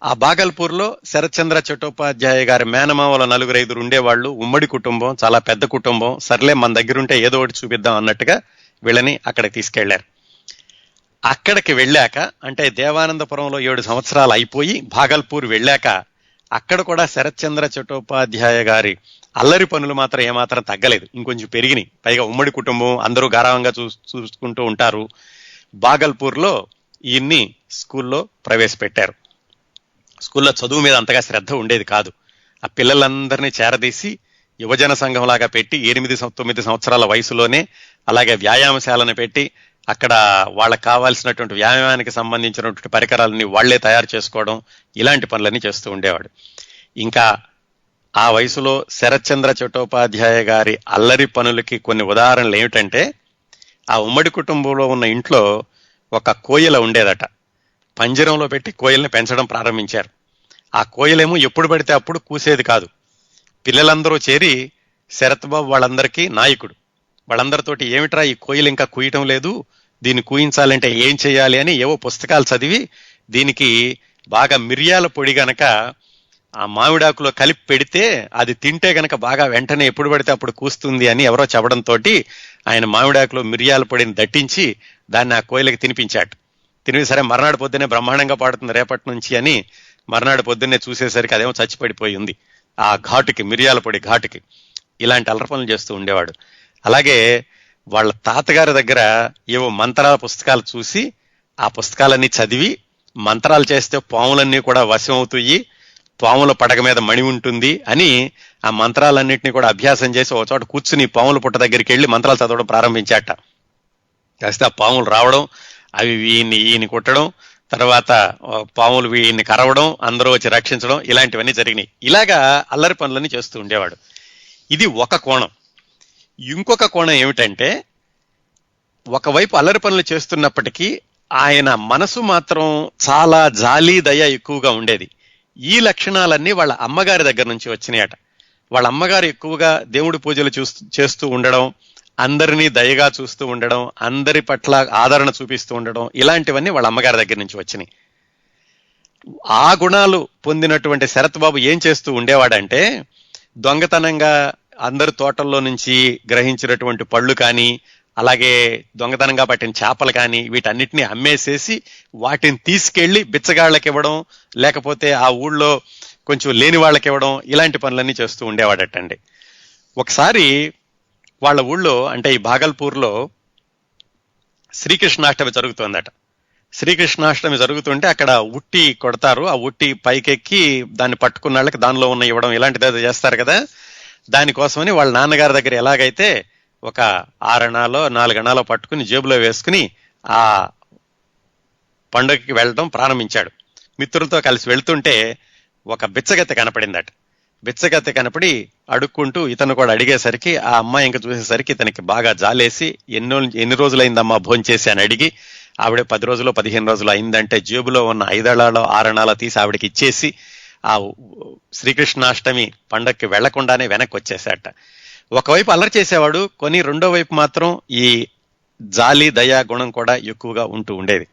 ఆ భాగల్పూర్లో శరత్ చంద్ర చట్టోపాధ్యాయ గారి మేనమామల 4-5 ఉండేవాళ్ళు. ఉమ్మడి కుటుంబం, చాలా పెద్ద కుటుంబం. సర్లే మన దగ్గరుంటే ఏదో ఒకటి చూపిద్దాం అన్నట్టుగా వీళ్ళని అక్కడికి తీసుకెళ్లారు. అక్కడికి వెళ్ళాక అంటే దేవానందపురంలో 7 సంవత్సరాలు అయిపోయి భాగల్పూర్ వెళ్ళాక అక్కడ కూడా శరత్ చంద్ర చట్టోపాధ్యాయ గారి అల్లరి పనులు మాత్రం ఏమాత్రం తగ్గలేదు, ఇంకొంచెం పెరిగినాయి. పైగా ఉమ్మడి కుటుంబం, అందరూ గారావంగా చూసుకుంటూ ఉంటారు. భాగల్పూర్లో ఈయన్ని స్కూల్లో ప్రవేశపెట్టారు. స్కూల్లో చదువు మీద అంతగా శ్రద్ధ ఉండేది కాదు. ఆ పిల్లలందరినీ చేరదీసి యువజన సంఘం లాగా పెట్టి 8-9 సంవత్సరాల వయసులోనే అలాగే వ్యాయామశాలను పెట్టి అక్కడ వాళ్ళకి కావాల్సినటువంటి వ్యాయామానికి సంబంధించినటువంటి పరికరాలని వాళ్లే తయారు చేసుకోవడం, ఇలాంటి పనులన్నీ చేస్తూ ఉండేవాడు. ఇంకా ఆ వయసులో శరత్ చంద్ర చట్టోపాధ్యాయ గారి అల్లరి పనులకి కొన్ని ఉదాహరణలు ఏమిటంటే, ఆ ఉమ్మడి కుటుంబంలో ఉన్న ఇంట్లో ఒక కోయిల ఉండేదట. పంజరంలో పెట్టి కోయిల్ని పెంచడం ప్రారంభించారు. ఆ కోయిలేమో ఎప్పుడు పడితే అప్పుడు కూసేది కాదు. పిల్లలందరూ చేరి శరత్ బాబు వాళ్ళందరికీ నాయకుడు. వాళ్ళందరితోటి ఏమిట్రా ఈ కోయిలు ఇంకా కూయటం లేదు, దీన్ని కూయించాలంటే ఏం చేయాలి అని ఏవో పుస్తకాలు చదివి దీనికి బాగా మిరియాల పొడి గనక ఆ మామిడాకులో కలిపి పెడితే అది తింటే గనక బాగా వెంటనే ఎప్పుడు పడితే అప్పుడు కూస్తుంది అని ఎవరో చెప్పడంతో ఆయన మామిడాకులో మిరియాల పొడిని దట్టించి దాన్ని ఆ కోయిలకి తినిపించాడు. తినిపి సరే మర్నాడు పొద్దున్నే బ్రహ్మాండంగా పాడుతుంది రేపటి నుంచి అని మర్నాడు పొద్దున్నే చూసేసరికి అదేమో చచ్చిపడిపోయి ఉంది ఆ ఘాటుకి, మిరియాల పొడి ఘాటుకి. ఇలాంటి అల్లరి పనులు చేస్తూ ఉండేవాడు. అలాగే వాళ్ళ తాతగారి దగ్గర ఏవో మంత్రాల పుస్తకాలు చూసి ఆ పుస్తకాలన్నీ చదివి మంత్రాలు చేస్తే పాములన్నీ కూడా వశం అవుతాయి, పాముల పడగ మీద మణి ఉంటుంది అని ఆ మంత్రాలన్నింటినీ కూడా అభ్యాసం చేసి ఒక చోట కూర్చుని పాముల పుట్ట దగ్గరికి వెళ్ళి మంత్రాలు చదవడం ప్రారంభించాట. కాస్తే ఆ పాములు రావడం, అవి ఈయన్ని కుట్టడం, తర్వాత పాములు వీడిని కరవడం, అందరూ వచ్చి రక్షించడం, ఇలాంటివన్నీ జరిగినాయి. ఇలాగా అల్లరి పనులన్నీ చేస్తూ ఉండేవాడు. ఇది ఒక కోణం. ఇంకొక కోణం ఏమిటంటే, ఒకవైపు అల్లరి పనులు చేస్తున్నప్పటికీ ఆయన మనసు మాత్రం చాలా జాలి, దయ ఎక్కువగా ఉండేది. ఈ లక్షణాలన్నీ వాళ్ళ అమ్మగారి దగ్గర నుంచి వచ్చినాయట. వాళ్ళ అమ్మగారు ఎక్కువగా దేవుడి పూజలు చేస్తూ ఉండడం, అందరినీ దయగా చూస్తూ ఉండడం, అందరి పట్ల ఆదరణ చూపిస్తూ ఉండడం, ఇలాంటివన్నీ వాళ్ళ అమ్మగారి దగ్గర నుంచి వచ్చినాయి. ఆ గుణాలు పొందినటువంటి శరత్ బాబు ఏం చేస్తూ ఉండేవాడంటే, దొంగతనంగా అందరి తోటల్లో నుంచి గ్రహించినటువంటి పళ్ళు కానీ, అలాగే దొంగతనంగా పట్టిన చేపలు కానీ వీటన్నిటినీ అమ్మేసేసి వాటిని తీసుకెళ్లి బిచ్చగాళ్ళకి ఇవ్వడం, లేకపోతే ఆ ఊళ్ళో కొంచెం లేని వాళ్ళకి ఇవ్వడం, ఇలాంటి పనులన్నీ చేస్తూ ఉండేవాడటండి. ఒకసారి వాళ్ళ ఊళ్ళో అంటే ఈ భాగల్పూర్లో శ్రీకృష్ణాష్టమి జరుగుతుందట. శ్రీకృష్ణాష్టమి జరుగుతుంటే అక్కడ ఉట్టి కొడతారు. ఆ ఉట్టి పైకెక్కి దాన్ని పట్టుకున్న వాళ్ళకి దానిలో ఉన్న ఇవ్వడం, ఇలాంటిది చేస్తారు కదా. దానికోసమని వాళ్ళ నాన్నగారి దగ్గర ఎలాగైతే ఒక 6 అణాలో 4 అణాలో పట్టుకుని జేబులో వేసుకుని ఆ పండుగకి వెళ్ళడం ప్రారంభించాడు. మిత్రులతో కలిసి వెళ్తుంటే ఒక బిచ్చగత్తె కనపడిందట. బిచ్చగత్తె కనపడి అడుక్కుంటూ ఇతను కూడా అడిగేసరికి ఆ అమ్మాయి ఇంకా చూసేసరికి ఇతనికి బాగా జాలేసి ఎన్ని రోజులైందమ్మా భోంచేసి అని అడిగి ఆవిడ 10 రోజులు 15 రోజులు అయిందంటే జేబులో ఉన్న 5 అణాలో 6 అణాలో తీసి ఆవిడకి ఇచ్చేసి ఆ శ్రీకృష్ణాష్టమి పండగకి వెళ్లకుండానే వెనక్కి వచ్చేసాట. ఒకవైపు అల్లరి చేసేవాడు, కొన్ని రెండో వైపు మాత్రం ఈ జాలి దయా గుణం కూడా ఎక్కువగా ఉంటూ ఉండేది.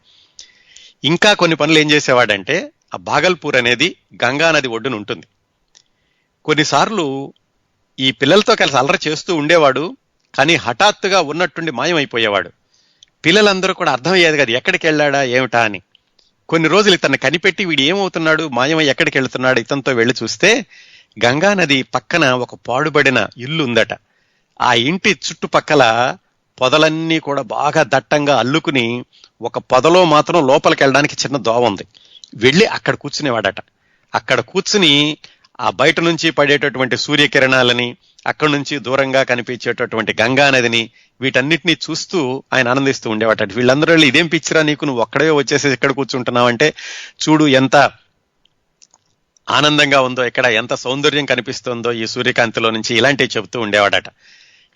ఇంకా కొన్ని పనులు ఏం చేసేవాడంటే, ఆ భాగల్పూర్ అనేది గంగా నది ఒడ్డున ఉంటుంది. కొన్నిసార్లు ఈ పిల్లలతో కలిసి అల్లరి చేస్తూ ఉండేవాడు, కానీ హఠాత్తుగా ఉన్నట్టుండి మాయమైపోయేవాడు. పిల్లలందరూ కూడా అర్థమయ్యేది కదా ఎక్కడికి వెళ్ళాడా ఏమిటా అని. కొన్ని రోజులు ఇతన్ని కనిపెట్టి వీడు ఏమవుతున్నాడు, మాయమై ఎక్కడికి వెళ్తున్నాడు ఇతనితో వెళ్ళి చూస్తే గంగా నది పక్కన ఒక పాడుబడిన ఇల్లు ఉందట. ఆ ఇంటి చుట్టుపక్కల పొదలన్నీ కూడా బాగా దట్టంగా అల్లుకుని ఒక పొదలో మాత్రం లోపలికి వెళ్ళడానికి చిన్న దోవ ఉంది. వెళ్ళి అక్కడ కూర్చునేవాడట. అక్కడ కూర్చుని ఆ బయట నుంచి పడేటటువంటి సూర్యకిరణాలని, అక్కడి నుంచి దూరంగా కనిపించేటటువంటి గంగా నదిని, వీటన్నిటినీ చూస్తూ ఆయన ఆనందిస్తూ ఉండేవాట. వీళ్ళందరూ వెళ్ళి ఇదేం పిచ్చిరా నీకు, నువ్వు ఒక్కడే వచ్చేసి ఇక్కడ కూర్చుంటున్నావంటే చూడు ఎంత ఆనందంగా ఉందో, ఇక్కడ ఎంత సౌందర్యం కనిపిస్తుందో ఈ సూర్యకాంతిలో నుంచి, ఇలాంటివి చెబుతూ ఉండేవాడట.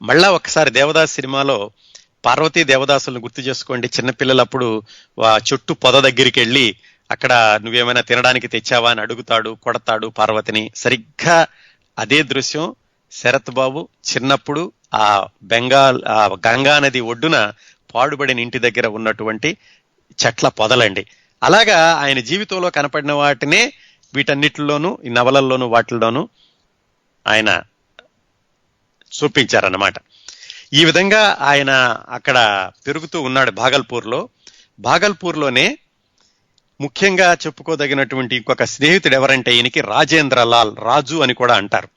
మళ్ళా ఒకసారి దేవదాస్ సినిమాలో పార్వతీ దేవదాసులను గుర్తు చేసుకోండి. చిన్నపిల్లలప్పుడు చుట్టూ పొద దగ్గరికి వెళ్ళి అక్కడ నువ్వేమైనా తినడానికి తెచ్చావా అని అడుగుతాడు, కొడతాడు పార్వతిని. సరిగ్గా అదే దృశ్యం శరత్ బాబు చిన్నప్పుడు ఆ గంగా నది ఒడ్డున పాడుబడిన ఇంటి దగ్గర ఉన్నటువంటి చెట్ల పొదలండి. అలాగా ఆయన జీవితంలో కనపడిన వాటినే వీటన్నిటిలోనూ, ఈ నవలల్లోనూ వాటిల్లోనూ ఆయన చూపించారన్నమాట. ఈ విధంగా ఆయన అక్కడ పెరుగుతూ ఉన్నాడు భాగల్పూర్లోనే ముఖ్యంగా చెప్పుకోదగినటువంటి ఇంకొక స్నేహితుడు ఎవరంటే ఈయనకి రాజేంద్ర లాల్, రాజు అని కూడా అంటారు.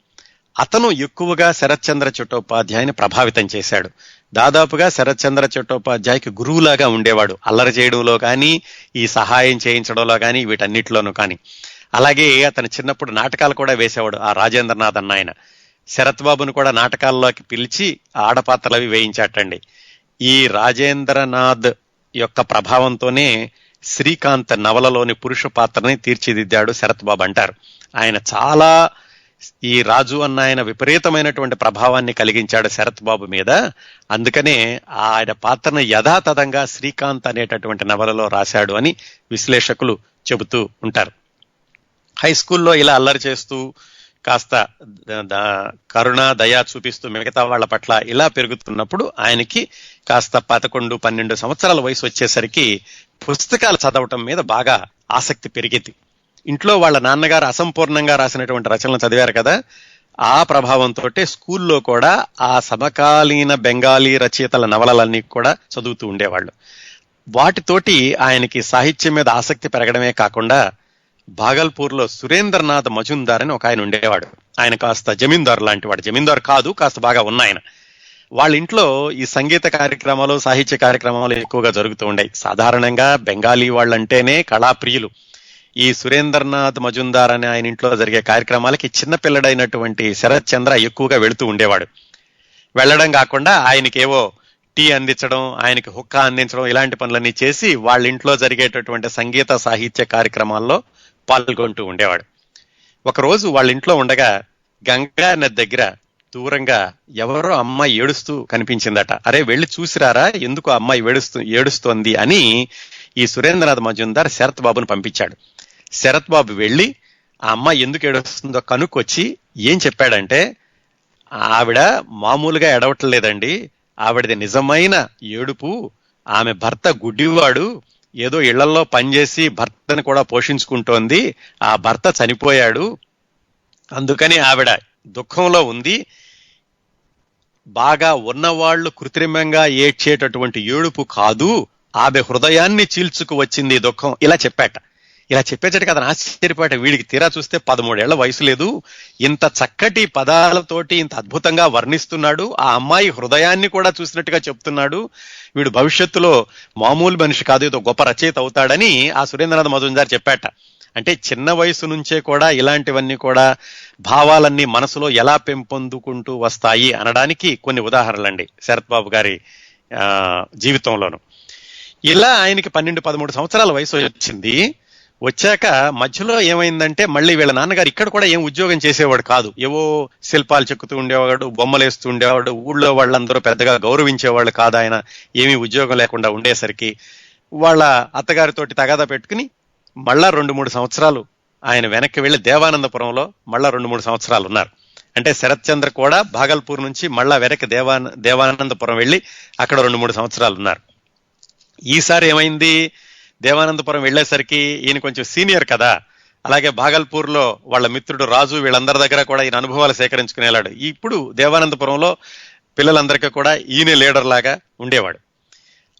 అతను ఎక్కువగా శరత్చంద్ర చట్టోపాధ్యాయని ప్రభావితం చేశాడు. దాదాపుగా శరత్చంద్ర చట్టోపాధ్యాయకి గురువులాగా ఉండేవాడు, అల్లరి చేయడంలో కానీ, ఈ సహాయం చేయించడంలో కానీ, వీటన్నిటిలోనూ కానీ. అలాగే అతను చిన్నప్పుడు నాటకాలు కూడా వేసేవాడు ఆ రాజేంద్రనాథ్ అన్న ఆయన. శరత్ బాబును కూడా నాటకాల్లోకి పిలిచి ఆడపాత్రలు అవి వేయించాటండి. ఈ రాజేంద్రనాథ్ యొక్క ప్రభావంతోనే శ్రీకాంత్ నవలలోని పురుష పాత్రని తీర్చిదిద్దాడు శరత్ బాబు అంటారు. ఆయన చాలా ఈ రాజు అన్న ఆయన విపరీతమైనటువంటి ప్రభావాన్ని కలిగించాడు శరత్ బాబు మీద. అందుకనే ఆయన పాత్రను యథాతథంగా శ్రీకాంత్ అనేటటువంటి నవలలో రాశాడు అని విశ్లేషకులు చెబుతూ ఉంటారు. హై స్కూల్లో ఇలా అల్లరి చేస్తూ కాస్త కరుణ దయా చూపిస్తూ మిగతా వాళ్ళ పట్ల ఇలా పెరుగుతున్నప్పుడు ఆయనకి కాస్త 11-12 సంవత్సరాల వయసు వచ్చేసరికి పుస్తకాలు చదవటం మీద బాగా ఆసక్తి పెరిగింది. ఇంట్లో వాళ్ళ నాన్నగారు అసంపూర్ణంగా రాసినటువంటి రచనలు చదివారు కదా, ఆ ప్రభావంతో స్కూల్లో కూడా ఆ సమకాలీన బెంగాలీ రచయితల నవలలన్నీ కూడా చదువుతూ ఉండేవాళ్ళు. వాటితోటి ఆయనకి సాహిత్యం మీద ఆసక్తి పెరగడమే కాకుండా భాగల్పూర్లో సురేంద్రనాథ్ మజుందార్ అని ఒక ఆయన ఉండేవాడు. ఆయన కాస్త జమీందారు లాంటి వాడు, జమీందారు కాదు, కాస్త బాగా ఉన్న ఆయన. వాళ్ళ ఇంట్లో ఈ సంగీత కార్యక్రమాలు, సాహిత్య కార్యక్రమాలు ఎక్కువగా జరుగుతూ ఉండేవి. సాధారణంగా బెంగాలీ వాళ్ళంటేనే కళాప్రియులు. ఈ సురేంద్రనాథ్ మజుందార్ అనే ఆయన ఇంట్లో జరిగే కార్యక్రమాలకి చిన్నపిల్లడైనటువంటి శరత్ చంద్ర ఎక్కువగా వెళుతూ ఉండేవాడు. వెళ్ళడం కాకుండా ఆయనకేవో టీ అందించడం, ఆయనకి హుక్కా అందించడం, ఇలాంటి పనులన్నీ చేసి వాళ్ళ ఇంట్లో జరిగేటటువంటి సంగీత సాహిత్య కార్యక్రమాల్లో పాల్గొంటూ ఉండేవాడు. ఒకరోజు వాళ్ళ ఇంట్లో ఉండగా గంగా నది దగ్గర దూరంగా ఎవరో అమ్మాయి ఏడుస్తూ కనిపించిందట. అరే వెళ్ళి చూసిరారా, ఎందుకు అమ్మాయి ఏడుస్తోంది అని ఈ సురేంద్రనాథ్ మజుందార్ శరత్ బాబును పంపించాడు. శరత్ బాబు వెళ్ళి ఆ అమ్మాయి ఎందుకు ఏడుస్తుందో కనుక్కొచ్చి ఏం చెప్పాడంటే, ఆవిడ మామూలుగా ఏడవట్లేదండి, ఆవిడది నిజమైన ఏడుపు. ఆమె భర్త గుడ్డివాడు, ఏదో ఇళ్లలో పనిచేసి భర్తను కూడా పోషించుకుంటోంది, ఆ భర్త చనిపోయాడు, అందుకని ఆవిడ దుఃఖంలో ఉంది. బాగా ఉన్నవాళ్లు కృత్రిమంగా ఏడ్చేటటువంటి ఏడుపు కాదు, ఆమె హృదయాన్ని చీల్చుకు వచ్చింది దుఃఖం, ఇలా చెప్పాట. ఇలా చెప్పేటట్టుగా అతను ఆశ్చర్యపోయాట. వీడికి తీరా చూస్తే 13 ఏళ్ల వయసు లేదు, ఇంత చక్కటి పదాలతోటి ఇంత అద్భుతంగా వర్ణిస్తున్నాడు, ఆ అమ్మాయి హృదయాన్ని కూడా చూసినట్టుగా చెప్తున్నాడు, వీడు భవిష్యత్తులో మామూలు మనిషి కాదు, ఏదో గొప్ప రచయిత అవుతాడని ఆ సురేంద్రనాథ్ మజుందార్ చెప్పాట. అంటే చిన్న వయసు నుంచే కూడా ఇలాంటివన్నీ కూడా భావాలన్నీ మనసులో ఎలా పెంపొందుకుంటూ వస్తాయి అనడానికి కొన్ని ఉదాహరణలండి శరత్ బాబు గారి జీవితంలోను. ఇలా ఆయనకి 12-13 సంవత్సరాల వయసు వచ్చింది. వచ్చాక మధ్యలో ఏమైందంటే మళ్ళీ వీళ్ళ నాన్నగారు ఇక్కడ కూడా ఏం ఉద్యోగం చేసేవాడు కాదు. ఏవో శిల్పాలు చెక్కుతూ ఉండేవాడు, బొమ్మలేస్తూ ఉండేవాడు. ఊళ్ళో వాళ్ళందరూ పెద్దగా గౌరవించేవాళ్ళు కాదు. ఆయన ఏమీ ఉద్యోగం లేకుండా ఉండేసరికి వాళ్ళ అత్తగారితోటి తగాదా పెట్టుకుని మళ్ళా 2-3 సంవత్సరాలు ఆయన వెనక్కి వెళ్లి దేవానందపురంలో మళ్ళా 2-3 సంవత్సరాలు ఉన్నారు. అంటే శరత్ చంద్ర కూడా భాగల్పూర్ నుంచి మళ్ళా వెనక్కి దేవానందపురం వెళ్ళి అక్కడ 2-3 సంవత్సరాలు ఉన్నారు. ఈసారి ఏమైంది, దేవానందపురం వెళ్లేసరికి ఈయన కొంచెం సీనియర్ కదా, అలాగే భాగల్పూర్ లో వాళ్ళ మిత్రుడు రాజు వీళ్ళందరి దగ్గర కూడా ఈయన అనుభవాలు సేకరించుకునేలాడు. ఇప్పుడు దేవానందపురంలో పిల్లలందరికీ కూడా ఈయన లీడర్ లాగా ఉండేవాడు.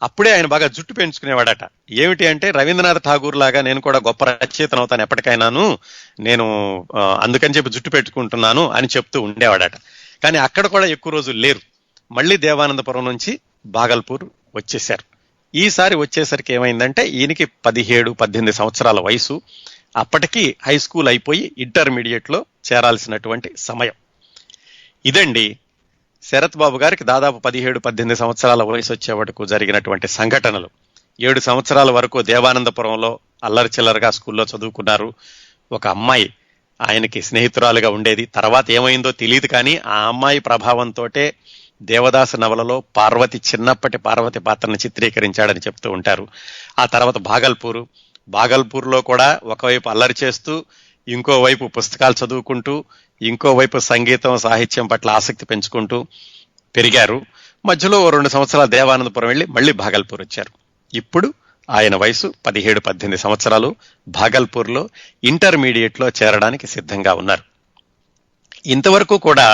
అప్పుడే ఆయన బాగా జుట్టు పెంచుకునేవాడట. ఏమిటి అంటే రవీంద్రనాథ్ ఠాగూర్ లాగా నేను కూడా గొప్ప రచయితను అవుతాను ఎప్పటికైనాను, నేను అందుకని చెప్పి జుట్టు పెట్టుకుంటున్నాను అని చెప్తూ ఉండేవాడట. కానీ అక్కడ కూడా ఎక్కువ రోజులు లేరు. మళ్ళీ దేవానందపురం నుంచి భాగల్పూర్ వచ్చేశారు. ఈసారి వచ్చేసరికి ఏమైందంటే ఈయనకి 17-18 సంవత్సరాల వయసు. అప్పటికి హై స్కూల్ అయిపోయి ఇంటర్మీడియట్ లో చేరాల్సినటువంటి సమయం. ఇదండి శరత్ బాబు గారికి దాదాపు 17-18 సంవత్సరాల వయసు వచ్చే వరకు జరిగినటువంటి సంఘటనలు. 7 సంవత్సరాల వరకు దేవానందపురంలో అల్లరి చిల్లరగా స్కూల్లో చదువుకున్నారు. ఒక అమ్మాయి ఆయనకి స్నేహితురాలుగా ఉండేది. తర్వాత ఏమైందో తెలియదు, కానీ ఆ అమ్మాయి ప్రభావంతోటే దేవదాసు నవలలో పార్వతి, చిన్నప్పటి పార్వతి పాత్రను చిత్రీకరించాడని చెప్తూ ఉంటారు. ఆ తర్వాత భాగల్పూర్లో కూడా ఒకవైపు అల్లరి చేస్తూ, ఇంకోవైపు పుస్తకాలు చదువుకుంటూ, ఇంకోవైపు సంగీతం సాహిత్యం పట్ల ఆసక్తి పెంచుకుంటూ పెరిగారు. మధ్యలో 2 సంవత్సరాలు దేవానందపురం వెళ్ళి మళ్ళీ భాగల్పూర్ వచ్చారు. ఇప్పుడు ఆయన వయసు 17-18 సంవత్సరాలు. భాగల్పూర్లో ఇంటర్మీడియట్ లో చేరడానికి సిద్ధంగా ఉన్నారు. ఇంతవరకు కూడా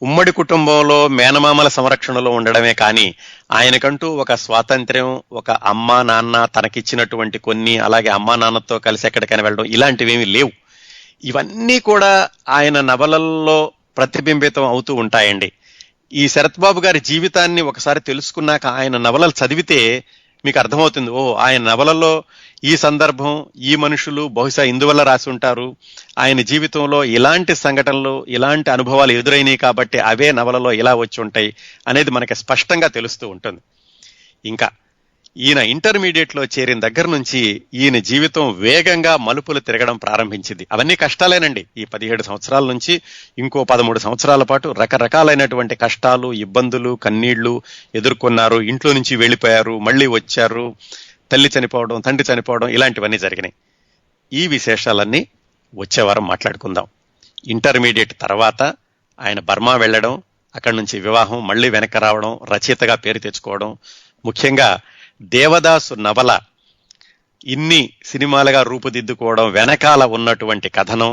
ఉమ్మడి కుటుంబంలో మేనమామల సంరక్షణలో ఉండడమే కానీ ఆయనకంటూ ఒక స్వాతంత్ర్యం, ఒక అమ్మా నాన్న తనకిచ్చినటువంటి కొన్ని, అలాగే అమ్మా నాన్నతో కలిసి ఎక్కడికైనా వెళ్ళడం, ఇలాంటివేమీ లేవు. ఇవన్నీ కూడా ఆయన నవలల్లో ప్రతిబింబితం అవుతూ ఉంటాయండి. ఈ శరత్ బాబు గారి జీవితాన్ని ఒకసారి తెలుసుకున్నాక ఆయన నవలలు చదివితే మీకు అర్థమవుతుంది, ఆయన నవలలో ఈ సందర్భం, ఈ మనుషులు బహుశా ఇందువల్ల రాసి ఉంటారు, ఆయన జీవితంలో ఇలాంటి సంఘటనలు, ఇలాంటి అనుభవాలు ఎదురైనాయి కాబట్టి అవే నవలలో ఇలా వచ్చి ఉంటాయి అనేది మనకి స్పష్టంగా తెలుస్తూ ఉంటుంది. ఇంకా ఈయన ఇంటర్మీడియట్ లో చేరిన దగ్గర నుంచి ఈయన జీవితం వేగంగా మలుపులు తిరగడం ప్రారంభించింది. అవన్నీ కష్టాలేనండి. ఈ 17 సంవత్సరాల నుంచి ఇంకో 13 సంవత్సరాల పాటు రకరకాలైనటువంటి కష్టాలు, ఇబ్బందులు, కన్నీళ్లు ఎదుర్కొన్నారు. ఇంట్లో నుంచి వెళ్ళిపోయారు, మళ్ళీ వచ్చారు, తల్లి చనిపోవడం, తండ్రి చనిపోవడం, ఇలాంటివన్నీ జరిగినాయి. ఈ విశేషాలన్నీ వచ్చే వారం మాట్లాడుకుందాం. ఇంటర్మీడియట్ తర్వాత ఆయన బర్మా వెళ్ళడం, అక్కడి నుంచి వివాహం, మళ్ళీ వెనక్కి రావడం, రచయితగా పేరు తెచ్చుకోవడం, ముఖ్యంగా దేవదాసు నవల ఇన్ని సినిమాలుగా రూపుదిద్దుకోవడం వెనకాల ఉన్నటువంటి కథనం,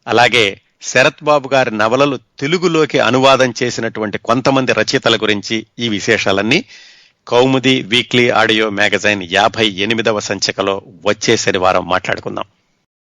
అలాగే శరత్ బాబు గారి నవలలు తెలుగులోకి అనువాదం చేసినటువంటి కొంతమంది రచయితల గురించి ఈ విశేషాలన్నీ కౌముది వీక్లీ ఆడియో మ్యాగజైన్ 58వ సంచికలో వచ్చే శనివారం మాట్లాడుకుందాం.